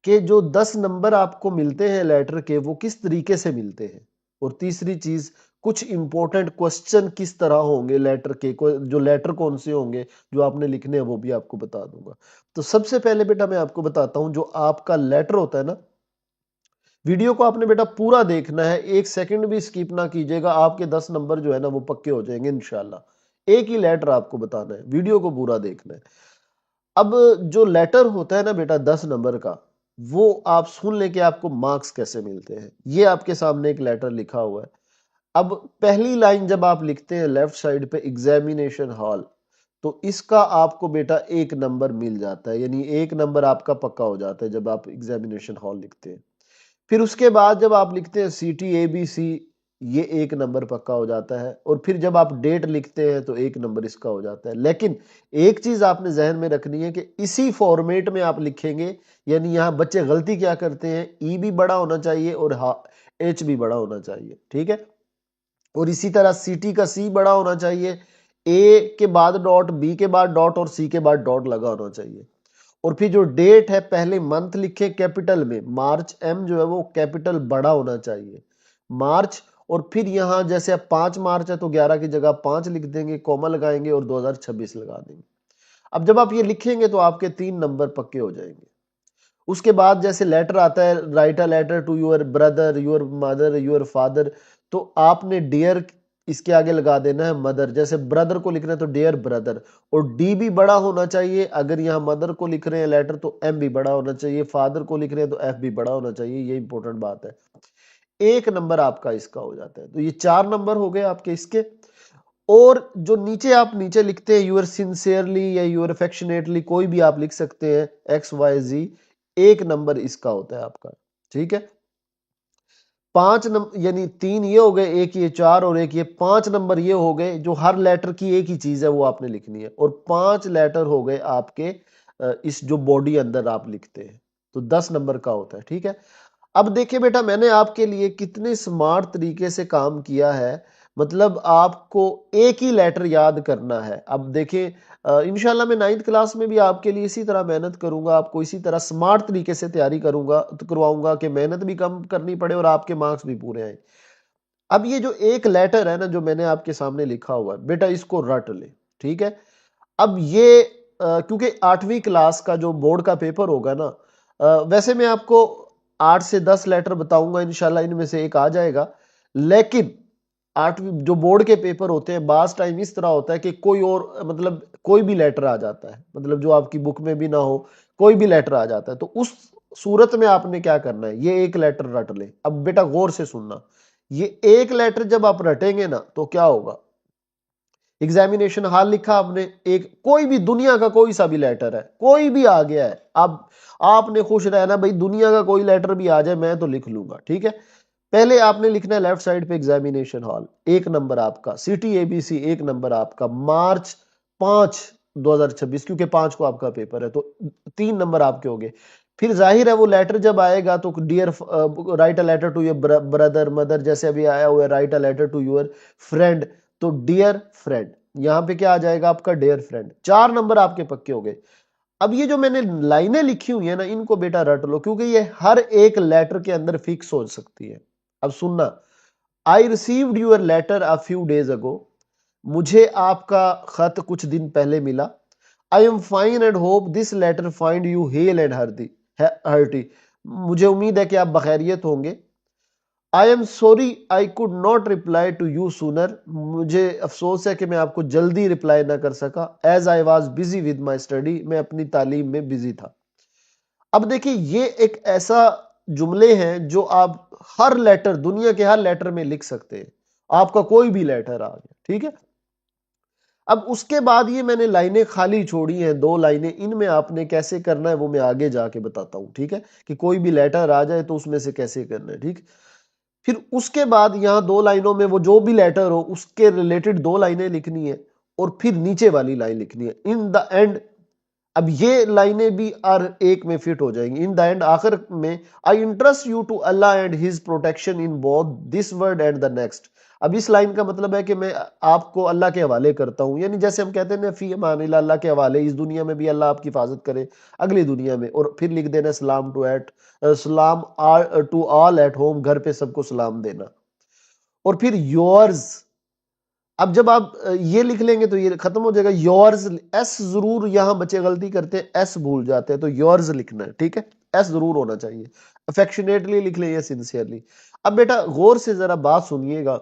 कि जो 10 नंबर आपको मिलते हैं लेटर के, वो किस तरीके से मिलते हैं। और तीसरी चीज, कुछ इंपॉर्टेंट क्वेश्चन किस तरह होंगे लेटर के, जो लेटर कौन से होंगे जो आपने लिखने हैं, वो भी आपको बता दूंगा। तो सबसे पहले बेटा मैं आपको बताता हूं, जो आपका लेटर होता है ना, वीडियो को आपने बेटा पूरा देखना है, 1 सेकंड भी स्किप ना कीजिएगा, आपके 10 नंबर जो है ना वो पक्के हो जाएंगे इंशाल्लाह। एक ही लेटर आपको बताना है, वीडियो को पूरा देखना है। अब जो लेटर होता है ना बेटा 10 नंबर का, वो आप सुन लें कि आपको मार्क्स कैसे मिलते हैं। ये आपके सामने एक लेटर लिखा हुआ है। अब पहली लाइन जब आप लिखते हैं लेफ्ट साइड पे एग्जामिनेशन हॉल, तो इसका आपको बेटा 1 नंबर मिल जाता है, यानी 1 नंबर आपका पक्का हो जाता है जब आप एग्जामिनेशन हॉल लिखते हैं। फिर उसके बाद जब आप लिखते हैं CTABC, ये 1 नंबर पक्का हो जाता है। और फिर जब आप डेट लिखते हैं तो 1 नंबर इसका हो जाता है। लेकिन एक चीज आपने जहन में रखनी है कि इसी फॉर्मेट में आप लिखेंगे, यानी यहाँ बच्चे गलती क्या करते हैं, ई भी बड़ा होना चाहिए और एच भी बड़ा होना चाहिए, ठीक है। और इसी तरह सीटी का सी बड़ा होना चाहिए, ए के बाद डॉट, बी के बाद डॉट और सी के बाद डॉट लगा होना चाहिए। और फिर जो डेट है, पहले मंथ लिखे कैपिटल में, मार्च एम जो है वो कैपिटल बड़ा होना चाहिए, मार्च। और फिर यहाँ जैसे अब 5 मार्च है तो 11 की जगह 5 लिख देंगे, कॉमा लगाएंगे और 2026 लगा देंगे। अब जब आप ये लिखेंगे तो आपके 3 नंबर पक्के हो जाएंगे। उसके बाद जैसे लेटर आता है, write a letter to your brother, your mother, your father, तो आपने डियर इसके आगे लगा देना है मदर। जैसे ब्रदर को लिख रहे हैं तो डियर ब्रदर, और डी भी बड़ा होना चाहिए। अगर यहाँ मदर को लिख रहे हैं लेटर तो एम भी बड़ा होना चाहिए, फादर को लिख रहे हैं तो एफ भी बड़ा होना चाहिए। ये इंपॉर्टेंट बात है। 1 नंबर आपका इसका हो जाता है। तो ये 4 नंबर हो गए आपके इसके। और जो नीचे आप नीचे लिखते हैं यूर सिंसियरली या यूर अफेक्शनेटली, कोई भी आप लिख सकते हैं, एक्स वाई जी, 1 नंबर इसका होता है आपका। ठीक है, 5 नंबर यानी 3 ये हो गए, एक ये 4 और एक ये 5 नंबर ये हो गए। जो हर लेटर की एक ही चीज है वो आपने लिखनी है, और 5 लेटर हो गए आपके इस जो बॉडी अंदर आप लिखते हैं, तो 10 नंबर का होता है। ठीक है, अब देखिए बेटा, मैंने आपके लिए कितने स्मार्ट तरीके से काम किया है। मतलब आपको एक ही लेटर याद करना है। अब देखिए, इंशाल्लाह मैं 9th क्लास में भी आपके लिए इसी तरह मेहनत करूंगा, आपको इसी तरह स्मार्ट तरीके से तैयारी करूंगा, करवाऊंगा कि मेहनत भी कम करनी पड़े और आपके मार्क्स भी पूरे आए। अब ये जो एक लेटर है ना, जो मैंने आपके सामने लिखा हुआ है बेटा, इसको रट ले। ठीक है, अब ये क्योंकि 8वीं क्लास का जो बोर्ड का पेपर होगा ना, वैसे मैं आपको 8 से 10 लेटर बताऊंगा, इंशाल्लाह इनमें से एक आ जाएगा। लेकिन 8वीं जो बोर्ड के पेपर होते हैं, बास टाइम इस तरह होता है कि कोई और मतलब कोई भी लेटर आ जाता है, मतलब जो आपकी बुक में भी ना हो, कोई भी लेटर आ जाता है। तो उस सूरत में आपने क्या करना है, ये एक लेटर रट ले। अब बेटा गौर से सुनना, ये एक लेटर जब आप रटेंगे ना तो क्या होगा, एग्जामिनेशन हॉल लिखा आपने, एक कोई भी दुनिया का कोई सा भी लेटर है, कोई भी आ गया है, अब आपने खुश रहना भाई, दुनिया का कोई लेटर भी आ जाए मैं तो लिख लूंगा। ठीक है, पहले आपने लिखना है लेफ्ट साइड पे एग्जामिनेशन हॉल, 1 नंबर आपका, सिटी एबीसी 1 नंबर आपका, मार्च 5 2026, क्योंकि 5 को आपका पेपर है तो 3 नंबर आपके हो गए। फिर जाहिर है वो लेटर जब आएगा तो dear write a letter to your brother mother, जैसे अभी आया हुआ है write a letter to your friend, तो डियर फ्रेंड, यहां पे क्या आ जाएगा आपका, डियर फ्रेंड। 4 नंबर आपके पक्के हो गए। अब ये जो मैंने लाइनें लिखी हुई है ना, इनको बेटा रट लो, क्योंकि ये हर एक लेटर के अंदर फिक्स हो सकती है। अब सुनना, I received your letter a few days ago, मुझे आपका खत कुछ दिन पहले मिला। I am fine and hope this letter find you hale and hearty, मुझे उम्मीद है कि आप बखैरियत होंगे। I am sorry I could not reply to you sooner, मुझे अफसोस है कि मैं आपको जल्दी रिप्लाई ना कर सका। As I was busy with my study, मैं अपनी तालीम में बिजी था। अब देखिए, ये एक ऐसा जुमले हैं जो आप हर लेटर, दुनिया के हर लेटर में लिख सकते हैं। आपका कोई भी लेटर आ गया, ठीक है। अब उसके बाद ये मैंने लाइनें खाली छोड़ी हैं, 2 लाइनें, इनमें आपने कैसे करना है वो मैं आगे जाके बताता हूं। ठीक है, कि कोई भी लेटर आ जाए तो उसमें से कैसे करना है। ठीक, फिर उसके बाद यहां 2 लाइनों में वो जो भी लेटर हो उसके रिलेटेड 2 लाइनें लिखनी है, और फिर नीचे वाली लाइन लिखनी है, इन द एंड। अब ये लाइनें भी हर एक में फिट हो जाएंगी। इन द एंड, आखिर में, I entrust you to Allah and his protection in both this world and the next. अब इस लाइन का मतलब है कि मैं आपको अल्लाह के हवाले करता हूं, यानी जैसे हम कहते हैं ना, फी अमानिल्लाह, अल्लाह के हवाले, इस दुनिया में भी अल्लाह आपकी हिफाजत करे, अगली दुनिया में। और फिर लिख देना सलाम टू ऑल एट होम, घर पे सबको सलाम देना। और फिर योर्स, अब जब आप ये लिख लेंगे तो ये खत्म हो जाएगा। योर्स, एस जरूर, यहां बच्चे गलती करते हैं, एस भूल जाते हैं, तो योर्स लिखना है। ठीक है, एस जरूर होना चाहिए। अफेक्शनेटली लिख ले या सिंसियरली। अब बेटा गौर से जरा बात सुनिएगा,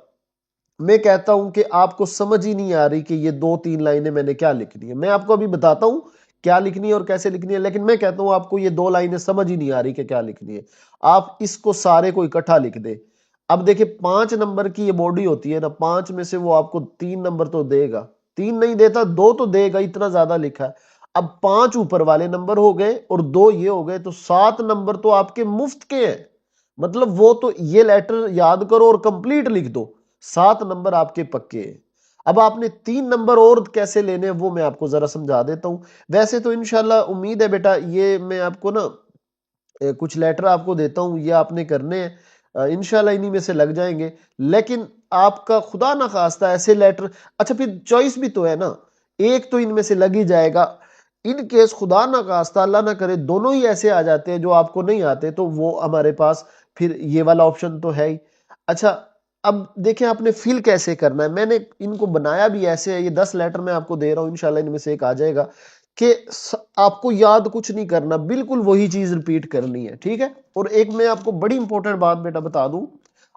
मैं कहता हूं कि आपको समझ ही नहीं आ रही कि ये 2-3 लाइनें मैंने क्या लिखनी है। मैं आपको अभी बताता हूं क्या लिखनी है और कैसे लिखनी है, लेकिन मैं कहता हूं आपको ये 2 लाइनें समझ ही नहीं आ रही कि क्या लिखनी है। आप इसको सारे को इकट्ठा लिख दे। अब देखिए, 5 नंबर की ये बॉडी होती है ना, 5 में से वो आपको 3 नंबर तो देगा, 3 नहीं देता 2 तो देगा, इतना ज्यादा लिखा है। अब 5 ऊपर वाले नंबर हो गए और 2 ये हो गए, तो 7 नंबर तो आपके मुफ्त के हैं। मतलब वो तो ये लेटर याद करो और कंप्लीट लिख दो, 7 नंबर आपके पक्के हैं। अब आपने 3 नंबर और कैसे लेने हैं वो मैं आपको जरा समझा देता हूं। वैसे तो इंशाल्लाह उम्मीद है बेटा, ये मैं आपको ना कुछ लेटर आपको देता हूं, ये आपने करने हैं, इंशाल्लाह इन्हीं में से लग जाएंगे। लेकिन आपका खुदा ना खास्ता ऐसे लेटर, अच्छा फिर चॉइस भी तो है ना, एक तो इनमें से लग ही जाएगा। इन केस खुदा ना खास्ता, अल्लाह ना करे, दोनों ही ऐसे आ जाते हैं जो आपको नहीं आते, तो वो हमारे पास फिर ये वाला ऑप्शन तो है ही। अच्छा, अब देखें आपने फिल कैसे करना है। मैंने इनको बनाया भी ऐसे है, ये 10 लेटर मैं आपको दे रहा हूं, इंशाल्लाह इनमें से एक आ जाएगा कि आपको याद कुछ नहीं करना, बिल्कुल वही चीज रिपीट करनी है, ठीक है। और एक मैं आपको बड़ी इंपॉर्टेंट बात बेटा बता दूं,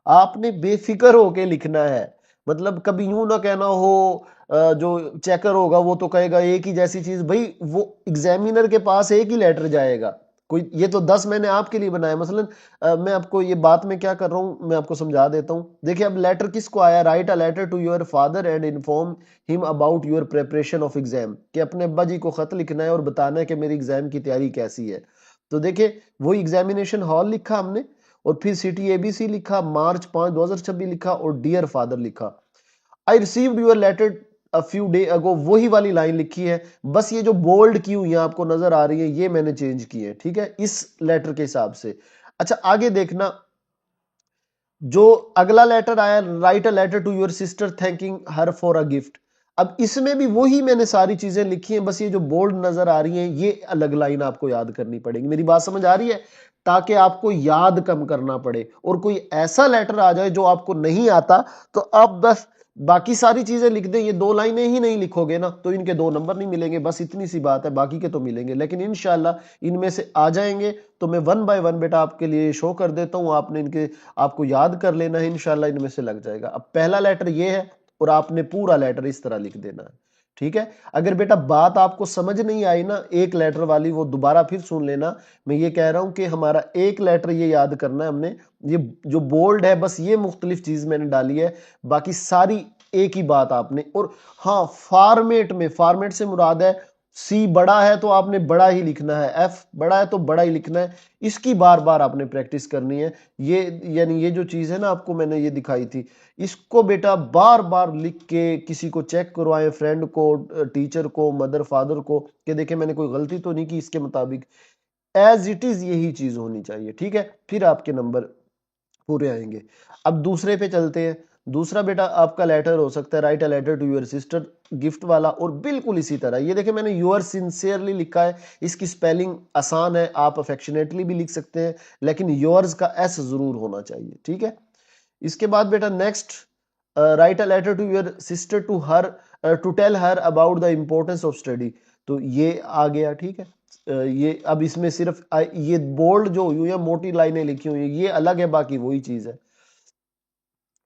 आपने बेफिक्र होके लिखना है। मतलब कभी यूं ना कहना हो जो चेकर होगा वो तो कहेगा एक ही जैसी चीज, भाई वो एग्जामिनर के पास एक ही लेटर जाएगा। कोई ये तो 10 मैंने आपके लिए बनाया मसलन, मैं आपको ये बात में क्या कर रहा हूं मैं आपको समझा देता हूं। देखिए अब लेटर किसको आया, write a letter to your father and inform him about your preparation of exam, कि अपने अब्बा जी को खत लिखना है और बताना है कि मेरी एग्जाम की तैयारी कैसी है। तो देखिए वही एग्जामिनेशन हॉल लिखा हमने, और फिर सिटी एबीसी लिखा, मार्च 5 2026 लिखा, और डियर फादर लिखा। I received your letter a few day ago, वही वाली लाइन लिखी है, बस ये जो बोल्ड की हुई है आपको नजर आ रही है ये मैंने चेंज की है, ठीक है, इस लेटर के हिसाब से। अच्छा आगे देखना, जो अगला लेटर आया, write a letter to your sister thanking her for a gift. अब इसमें भी वही मैंने सारी चीजें लिखी हैं, बस ये जो बोल्ड नजर आ रही हैं ये अलग लाइन आपको याद करनी पड़ेगी। मेरी बात समझ आ रही है, ताकि आपको याद कम करना पड़े, और कोई ऐसा लेटर आ जाए जो आपको नहीं आता तो आप बस बाकी सारी चीजें लिख दें, ये 2 लाइनें ही नहीं लिखोगे ना तो इनके 2 नंबर नहीं मिलेंगे, बस इतनी सी बात है, बाकी के तो मिलेंगे। लेकिन इंशाल्लाह इनमें से आ जाएंगे, तो मैं 1 बाय 1 बेटा आपके लिए शो कर देता हूं, आपने इनके आपको याद कर लेना है, इंशाल्लाह इनमें से लग जाएगा। अब पहला लेटर ये है और आपने पूरा लेटर इस तरह लिख देना है, ठीक है। अगर बेटा बात आपको समझ नहीं आई ना एक लेटर वाली, वो दोबारा फिर सुन लेना। मैं ये कह रहा हूं कि हमारा एक लेटर ये याद करना है हमने, ये जो बोल्ड है बस ये मुख्तलिफ चीज मैंने डाली है, बाकी सारी एक ही बात आपने। और हाँ फॉर्मेट में, फॉर्मेट से मुराद है सी बड़ा है तो आपने बड़ा ही लिखना है, एफ बड़ा है तो बड़ा ही लिखना है, इसकी बार बार आपने प्रैक्टिस करनी है। ये यानी ये जो चीज है ना आपको मैंने ये दिखाई थी, इसको बेटा बार बार लिख के किसी को चेक करवाएं, फ्रेंड को, टीचर को, मदर फादर को, कि देखे मैंने कोई गलती तो नहीं की, इसके मुताबिक एज इट इज यही चीज होनी चाहिए, ठीक है, फिर आपके नंबर पूरे आएंगे। अब दूसरे पे चलते हैं। दूसरा बेटा आपका लेटर हो सकता है write a letter to your sister, gift वाला, और बिल्कुल इसी तरह ये देखिए मैंने योर सिंसियरली लिखा है, इसकी स्पेलिंग आसान है, आप अफेक्शनेटली भी लिख सकते हैं, लेकिन योर्स का एस जरूर होना चाहिए, ठीक है। इसके बाद बेटा next, write a letter to your sister to her to tell her about the importance of study, तो ये आ गया, ठीक है। ये अब इसमें सिर्फ ये बोल्ड जो हुई है मोटी लाइनें लिखी हुई है ये अलग है, बाकी वही चीज है।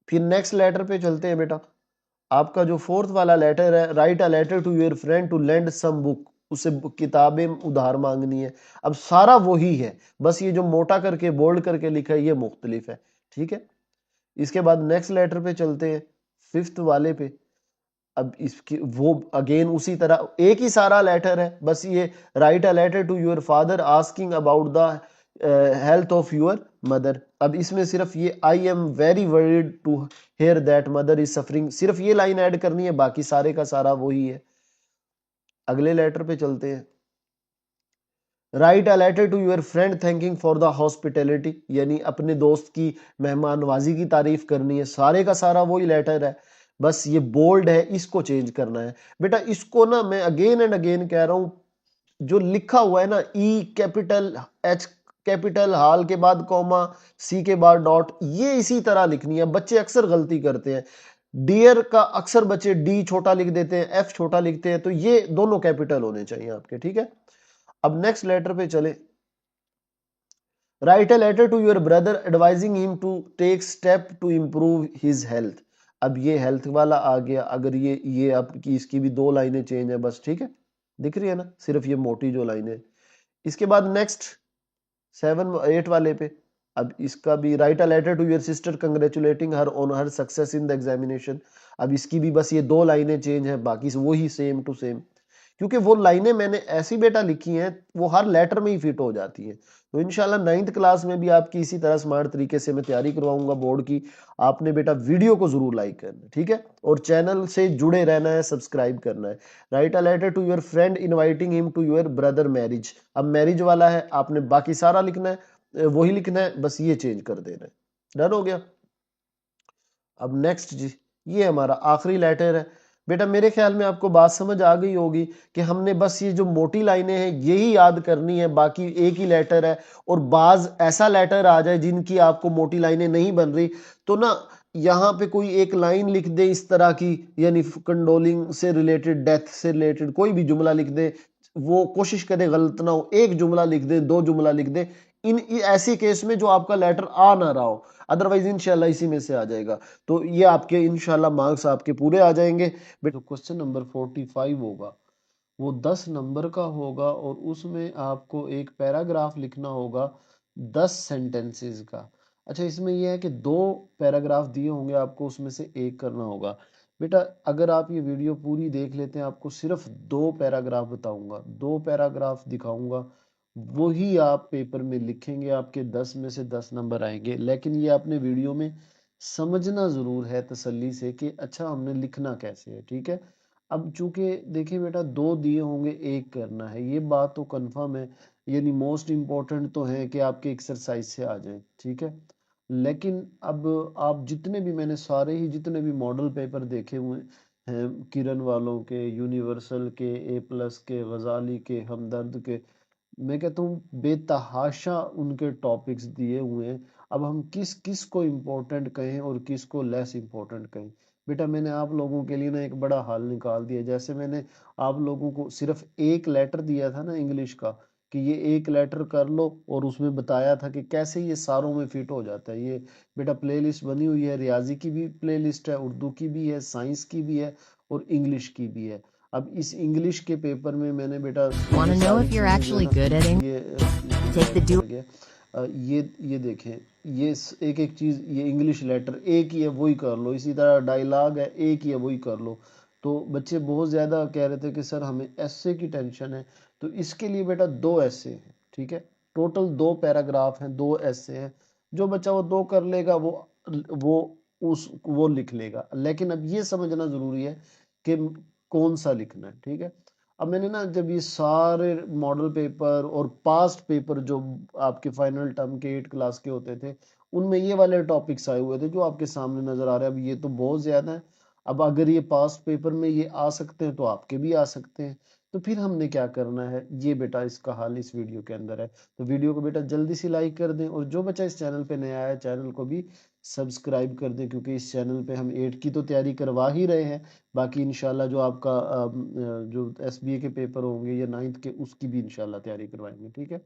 फिर नेक्स्ट लेटर पे चलते हैं बेटा, आपका जो फोर्थ वाला लेटर है, write a letter to your friend to lend some book, उससे किताबें उधार मांगनी है। अब सारा वही है, बस ये जो मोटा करके बोल्ड करके लिखा है ये मुख्तलिफ है, ठीक है। इसके बाद नेक्स्ट लेटर पे चलते हैं, फिफ्थ वाले पे। अब इसकी वो अगेन उसी तरह एक ही सारा लेटर है, बस ये write a letter to your father asking about the health of your mother. अब इसमें सिर्फ ये I am very worried to hear that mother is suffering, सिर्फ ये लाइन ऐड करनी है, बाकी सारे का सारा वही है। अगले लेटर पे चलते हैं, write a letter to your friend thanking for the hospitality, यानी अपने दोस्त की मेहमान नवाजी की तारीफ करनी है, सारे का सारा वही लेटर है, बस ये बोल्ड है, इसको चेंज करना है। बेटा इसको ना मैं अगेन एंड अगेन कह रहा हूं, जो लिखा हुआ है ना ई कैपिटल एच कैपिटल हाल के बाद कॉमा सी के बाद डॉट, ये इसी तरह लिखनी है। बच्चे अक्सर गलती करते हैं, डियर का अक्सर बच्चे डी छोटा लिख देते हैं, एफ छोटा लिखते हैं, तो ये दोनों कैपिटल होने चाहिए आपके, ठीक है। अब नेक्स्ट लेटर पे चले, write a letter to your brother advising him to take step to improve his health. अब ये हेल्थ वाला आ गया, अगर ये आपकी इसकी भी 2 लाइनें चेंज है बस, ठीक है, दिख रही है ना, सिर्फ ये मोटी जो लाइनें। इसके बाद नेक्स्ट 7 8 वाले पे, अब इसका भी write a letter to your sister congratulating her on her success in the examination. अब इसकी भी बस ये 2 लाइनें चेंज है, बाकी वही सेम टू सेम, क्योंकि वो लाइनें मैंने ऐसी बेटा लिखी हैं वो हर लेटर में ही फिट हो जाती हैं। तो इंशाल्लाह 9th क्लास में भी आपकी इसी तरह स्मार्ट तरीके से मैं तैयारी करवाऊंगा बोर्ड की। आपने बेटा वीडियो को जरूर लाइक करना है, ठीक है, और चैनल से जुड़े रहना है, सब्सक्राइब करना है। Write a letter to your friend inviting him to your brother marriage, अब मैरिज वाला है, आपने बाकी सारा लिखना है, वही लिखना है, बस ये चेंज कर देना है। डन हो गया। अब नेक्स्ट जी, ये हमारा आखिरी लेटर है। बेटा मेरे ख्याल में आपको बात समझ आ गई होगी कि हमने बस ये जो मोटी लाइनें हैं यही याद करनी है, बाकी एक ही लेटर है। और बाज ऐसा लेटर आ जाए जिनकी आपको मोटी लाइनें नहीं बन रही, तो ना यहाँ पे कोई एक लाइन लिख दे इस तरह की, यानी कंडोलिंग से रिलेटेड, डेथ से रिलेटेड कोई भी जुमला लिख दे, वो कोशिश करे गलत ना हो, एक जुमला लिख दे, दो जुमला लिख दे, ऐसे केस में जो आपका लेटर आ ना रहा हो, अदरवाइज इंशाल्लाह इसी में से आ जाएगा। तो ये आपके इंशाल्लाह मार्क्स आपके पूरे आ जाएंगे। तो क्वेश्चन नंबर 45 होगा वो 10 नंबर का होगा और उसमें आपको एक पैराग्राफ लिखना होगा 10 सेंटेंसेस का। अच्छा, इसमें यह है कि 2 पैराग्राफ दिए होंगे आपको, उसमें से एक करना होगा। बेटा अगर आप ये वीडियो पूरी देख लेते हैं, आपको सिर्फ 2 पैराग्राफ बताऊंगा, 2 पैराग्राफ दिखाऊंगा, वही आप पेपर में लिखेंगे, आपके 10 में से 10 नंबर आएंगे। लेकिन ये आपने वीडियो में समझना जरूर है तसल्ली से कि अच्छा हमने लिखना कैसे है, ठीक है। अब चूंकि देखिए बेटा 2 दिए होंगे, एक करना है, ये बात तो कंफर्म है, यानी मोस्ट इम्पोर्टेंट तो है कि आपके एक्सरसाइज से आ जाए, ठीक है। लेकिन अब आप जितने भी, मैंने सारे ही जितने भी मॉडल पेपर देखे हुए हैं, किरण वालों के, यूनिवर्सल के, ए प्लस के, गजाली के, हमदर्द के, मैं कहता हूँ बेतहाशा उनके टॉपिक्स दिए हुए हैं। अब हम किस किस को इम्पोर्टेंट कहें और किस को लेस इम्पोर्टेंट कहें। बेटा मैंने आप लोगों के लिए ना एक बड़ा हल निकाल दिया। जैसे मैंने आप लोगों को सिर्फ एक लेटर दिया था ना इंग्लिश का, कि ये एक लेटर कर लो, और उसमें बताया था कि कैसे ये सारों में फिट हो जाता है। ये बेटा प्लेलिस्ट बनी हुई है, रियाजी की भी प्लेलिस्ट है, उर्दू की भी है, साइंस की भी है, और इंग्लिश की भी है। अब इस इंग्लिश के पेपर में मैंने बेटा ये Want to know सारी if you're चीजें जो है actually ना, good at English? ये Take the पड़ do. गया। ये देखें, ये एक एक चीज, ये इंग्लिश लेटर एक ही है वही कर लो, इसी तरह डायलॉग है एक ही है वही कर लो। तो बच्चे बहुत ज्यादा कह रहे थे कि सर हमें ऐसे की टेंशन है, तो इसके लिए बेटा 2 ऐसे हैं, ठीक है। टोटल 2 पैराग्राफ हैं, 2 ऐसे हैं। जो बच्चा वो 2 कर लेगा वो वो लिख लेगा। लेकिन अब ये समझना जरूरी है कि कौन सा लिखना है, ठीक है। अब मैंने ना जब ये सारे मॉडल पेपर और पास्ट पेपर जो आपके फाइनल टर्म के 8 क्लास के होते थे, उनमें ये वाले टॉपिक्स आए हुए थे जो आपके सामने नजर आ रहे हैं। अब ये तो बहुत ज्यादा है। अब अगर ये पास्ट पेपर में ये आ सकते हैं तो आपके भी आ सकते हैं। तो फिर हमने क्या करना है, ये बेटा इसका हल इस वीडियो के अंदर है। तो वीडियो को बेटा जल्दी से लाइक कर दें, और जो बच्चा इस चैनल पे नया है चैनल को भी सब्सक्राइब कर दें, क्योंकि इस चैनल पे हम 8 की तो तैयारी करवा ही रहे हैं। बाकी इंशाल्लाह जो आपका जो एसबीए के पेपर होंगे या 9th के, उसकी भी इंशाल्लाह तैयारी करवाएंगे, ठीक है।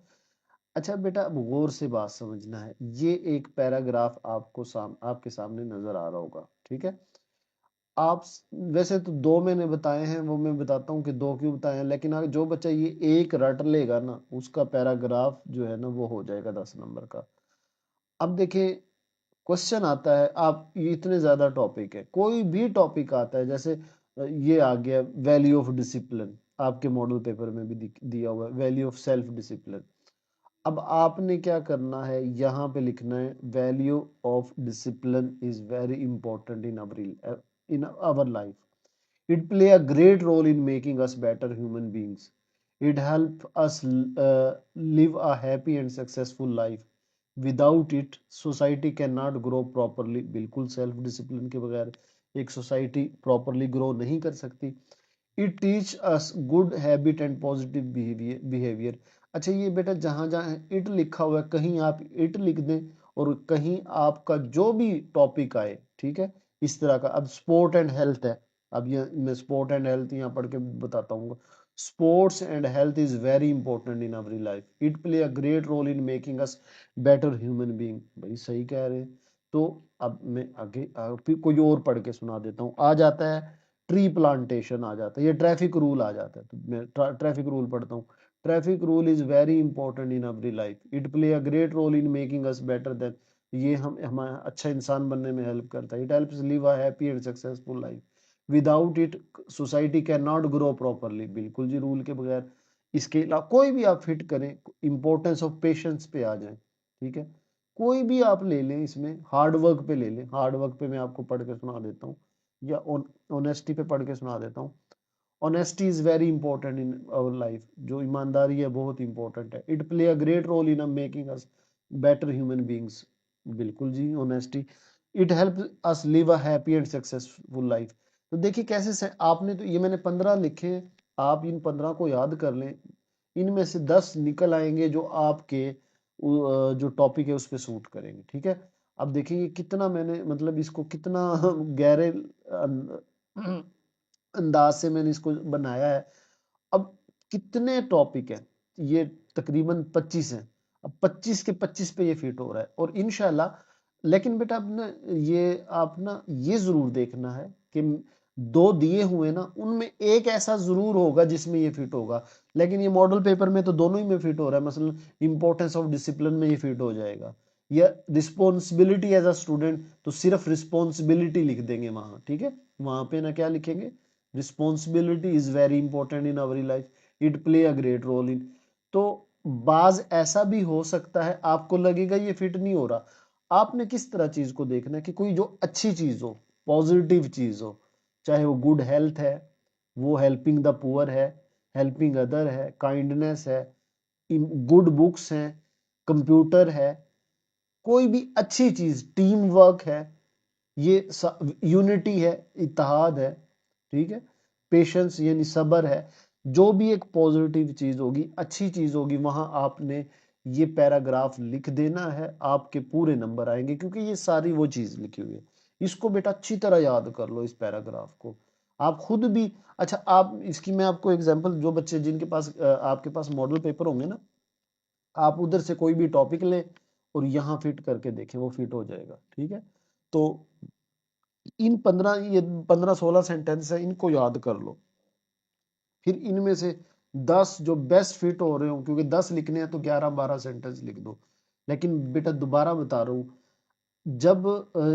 अच्छा बेटा अब गौर से बात समझना है। ये एक पैराग्राफ आपके सामने नजर आ रहा होगा, ठीक है। आप वैसे तो 2 मैंने बताए हैं, वो मैं बताता हूँ कि 2 क्यों बताए हैं, लेकिन अगर जो बच्चा ये एक रट लेगा ना, उसका पैराग्राफ जो है ना वो हो जाएगा 10 नंबर का। अब देखिए क्वेश्चन आता है, आप ये इतने ज्यादा टॉपिक है, कोई भी टॉपिक आता है, जैसे ये आ गया वैल्यू ऑफ डिसिप्लिन, आपके मॉडल पेपर में भी दिया हुआ है वैल्यू ऑफ सेल्फ डिसिप्लिन। अब आपने क्या करना है, यहाँ पे लिखना है value of discipline is very important in our life. It play a great role in making us better human beings. It help us live a happy and successful life. Without it, society cannot grow properly. बिल्कुल self discipline के बगैर एक society properly grow नहीं कर सकती। It teach us good habit and positive behaviour. अच्छा ये बेटा जहां जहां इट लिखा हुआ है, कहीं आप इट लिख दें और कहीं आपका जो भी टॉपिक आए, ठीक है, इस तरह का। अब स्पोर्ट एंड हेल्थ है, अब ये मैं स्पोर्ट एंड हेल्थ यहाँ पढ़ के बताता हूँ। Sports and health is very important in our life. It play a great role in making us better human being. भाई सही कह रहे हैं। तो अब मैं आगे फिर कोई और पढ़ के सुना देता हूँ। आ जाता है ट्री प्लांटेशन, आ जाता है, ये ट्रैफिक रूल आ जाता है। तो मैं ट्रैफिक रूल पढ़ता हूँ। Traffic rule is very important in every life. It play a great role in making us better than, ये हम हमारा अच्छा इंसान बनने में हेल्प करता है। It helps live a happy and successful life. Without it society can not grow properly. बिल्कुल जी, रूल के बगैर। इसके अलावा कोई भी आप फिट करें, इंपॉर्टेंस ऑफ पेशेंस पे आ जाए, ठीक है। कोई भी आप ले लें, इसमें हार्ड वर्क पे ले लें, हार्ड वर्क पे मैं आपको पढ़ के सुना देता हूँ, या ऑनेस्टी पे पढ़ के सुना देता हूँ। Honesty is very important in our life. जो ईमानदारी है बहुत इंपॉर्टेंट है। It play a great role in making us better human beings. बिल्कुल जी, honesty. It help us live a happy and successful life. तो देखिए कैसे से आपने, तो ये मैंने 15 लिखे, आप इन 15 को याद कर लें। इनमें से 10 निकल आएंगे जो आपके जो टॉपिक है उस पर सूट करेंगे, ठीक है। अब देखिए ये कितना मैंने मतलब इसको कितना गहरे अंदाज से मैंने इसको बनाया है। अब कितने टॉपिक हैं, ये तकरीबन 25 हैं। अब 25 के 25 पे ये फिट हो रहा है और इंशाल्लाह। लेकिन बेटा अब ना ये आप ना ये जरूर देखना है कि दो दिए हुए ना उनमें एक ऐसा जरूर होगा जिसमें ये फिट होगा। लेकिन ये मॉडल पेपर में तो दोनों ही में फिट हो रहा है। मसलन इंपॉर्टेंस ऑफ डिसिप्लिन में ये फिट हो जाएगा, या रिस्पॉन्सिबिलिटी एज अ स्टूडेंट तो सिर्फ रिस्पॉन्सिबिलिटी लिख देंगे वहां, ठीक है। वहां पे ना क्या लिखेंगे, responsibility is very important in our life, it play a great role in. तो बाज ऐसा भी हो सकता है आपको लगेगा ये फिट नहीं हो रहा। आपने किस तरह चीज को देखना है कि कोई जो अच्छी चीज हो, पॉजिटिव चीज हो, चाहे वो गुड हेल्थ है, वो हेल्पिंग द पुअर है, हेल्पिंग अदर है, काइंडनेस है, गुड बुक्स हैं, कंप्यूटर है, कोई भी अच्छी चीज, टीम वर्क है, ये यूनिटी है, इत्तेहाद है, ठीक है, पेशेंस यानी सब्र है। जो भी एक पॉजिटिव चीज होगी, अच्छी चीज होगी, वहां आपने ये पैराग्राफ लिख देना है, आपके पूरे नंबर आएंगे क्योंकि ये सारी वो चीज लिखी हुई है। इसको बेटा अच्छी तरह याद कर लो इस पैराग्राफ को, आप खुद भी। अच्छा, आप इसकी मैं आपको एग्जांपल, जो बच्चे जिनके पास आपके पास मॉडल पेपर होंगे ना, आप उधर से कोई भी टॉपिक लें और यहाँ फिट करके देखें, वो फिट हो जाएगा, ठीक है। तो इन 15 ये 15-16 सेंटेंस है, इनको याद कर लो। फिर इनमें से 10 जो बेस्ट फिट हो रहे हो, क्योंकि 10 लिखने हैं तो 11-12 सेंटेंस लिख दो। लेकिन बेटा दोबारा बता रहा हूँ, जब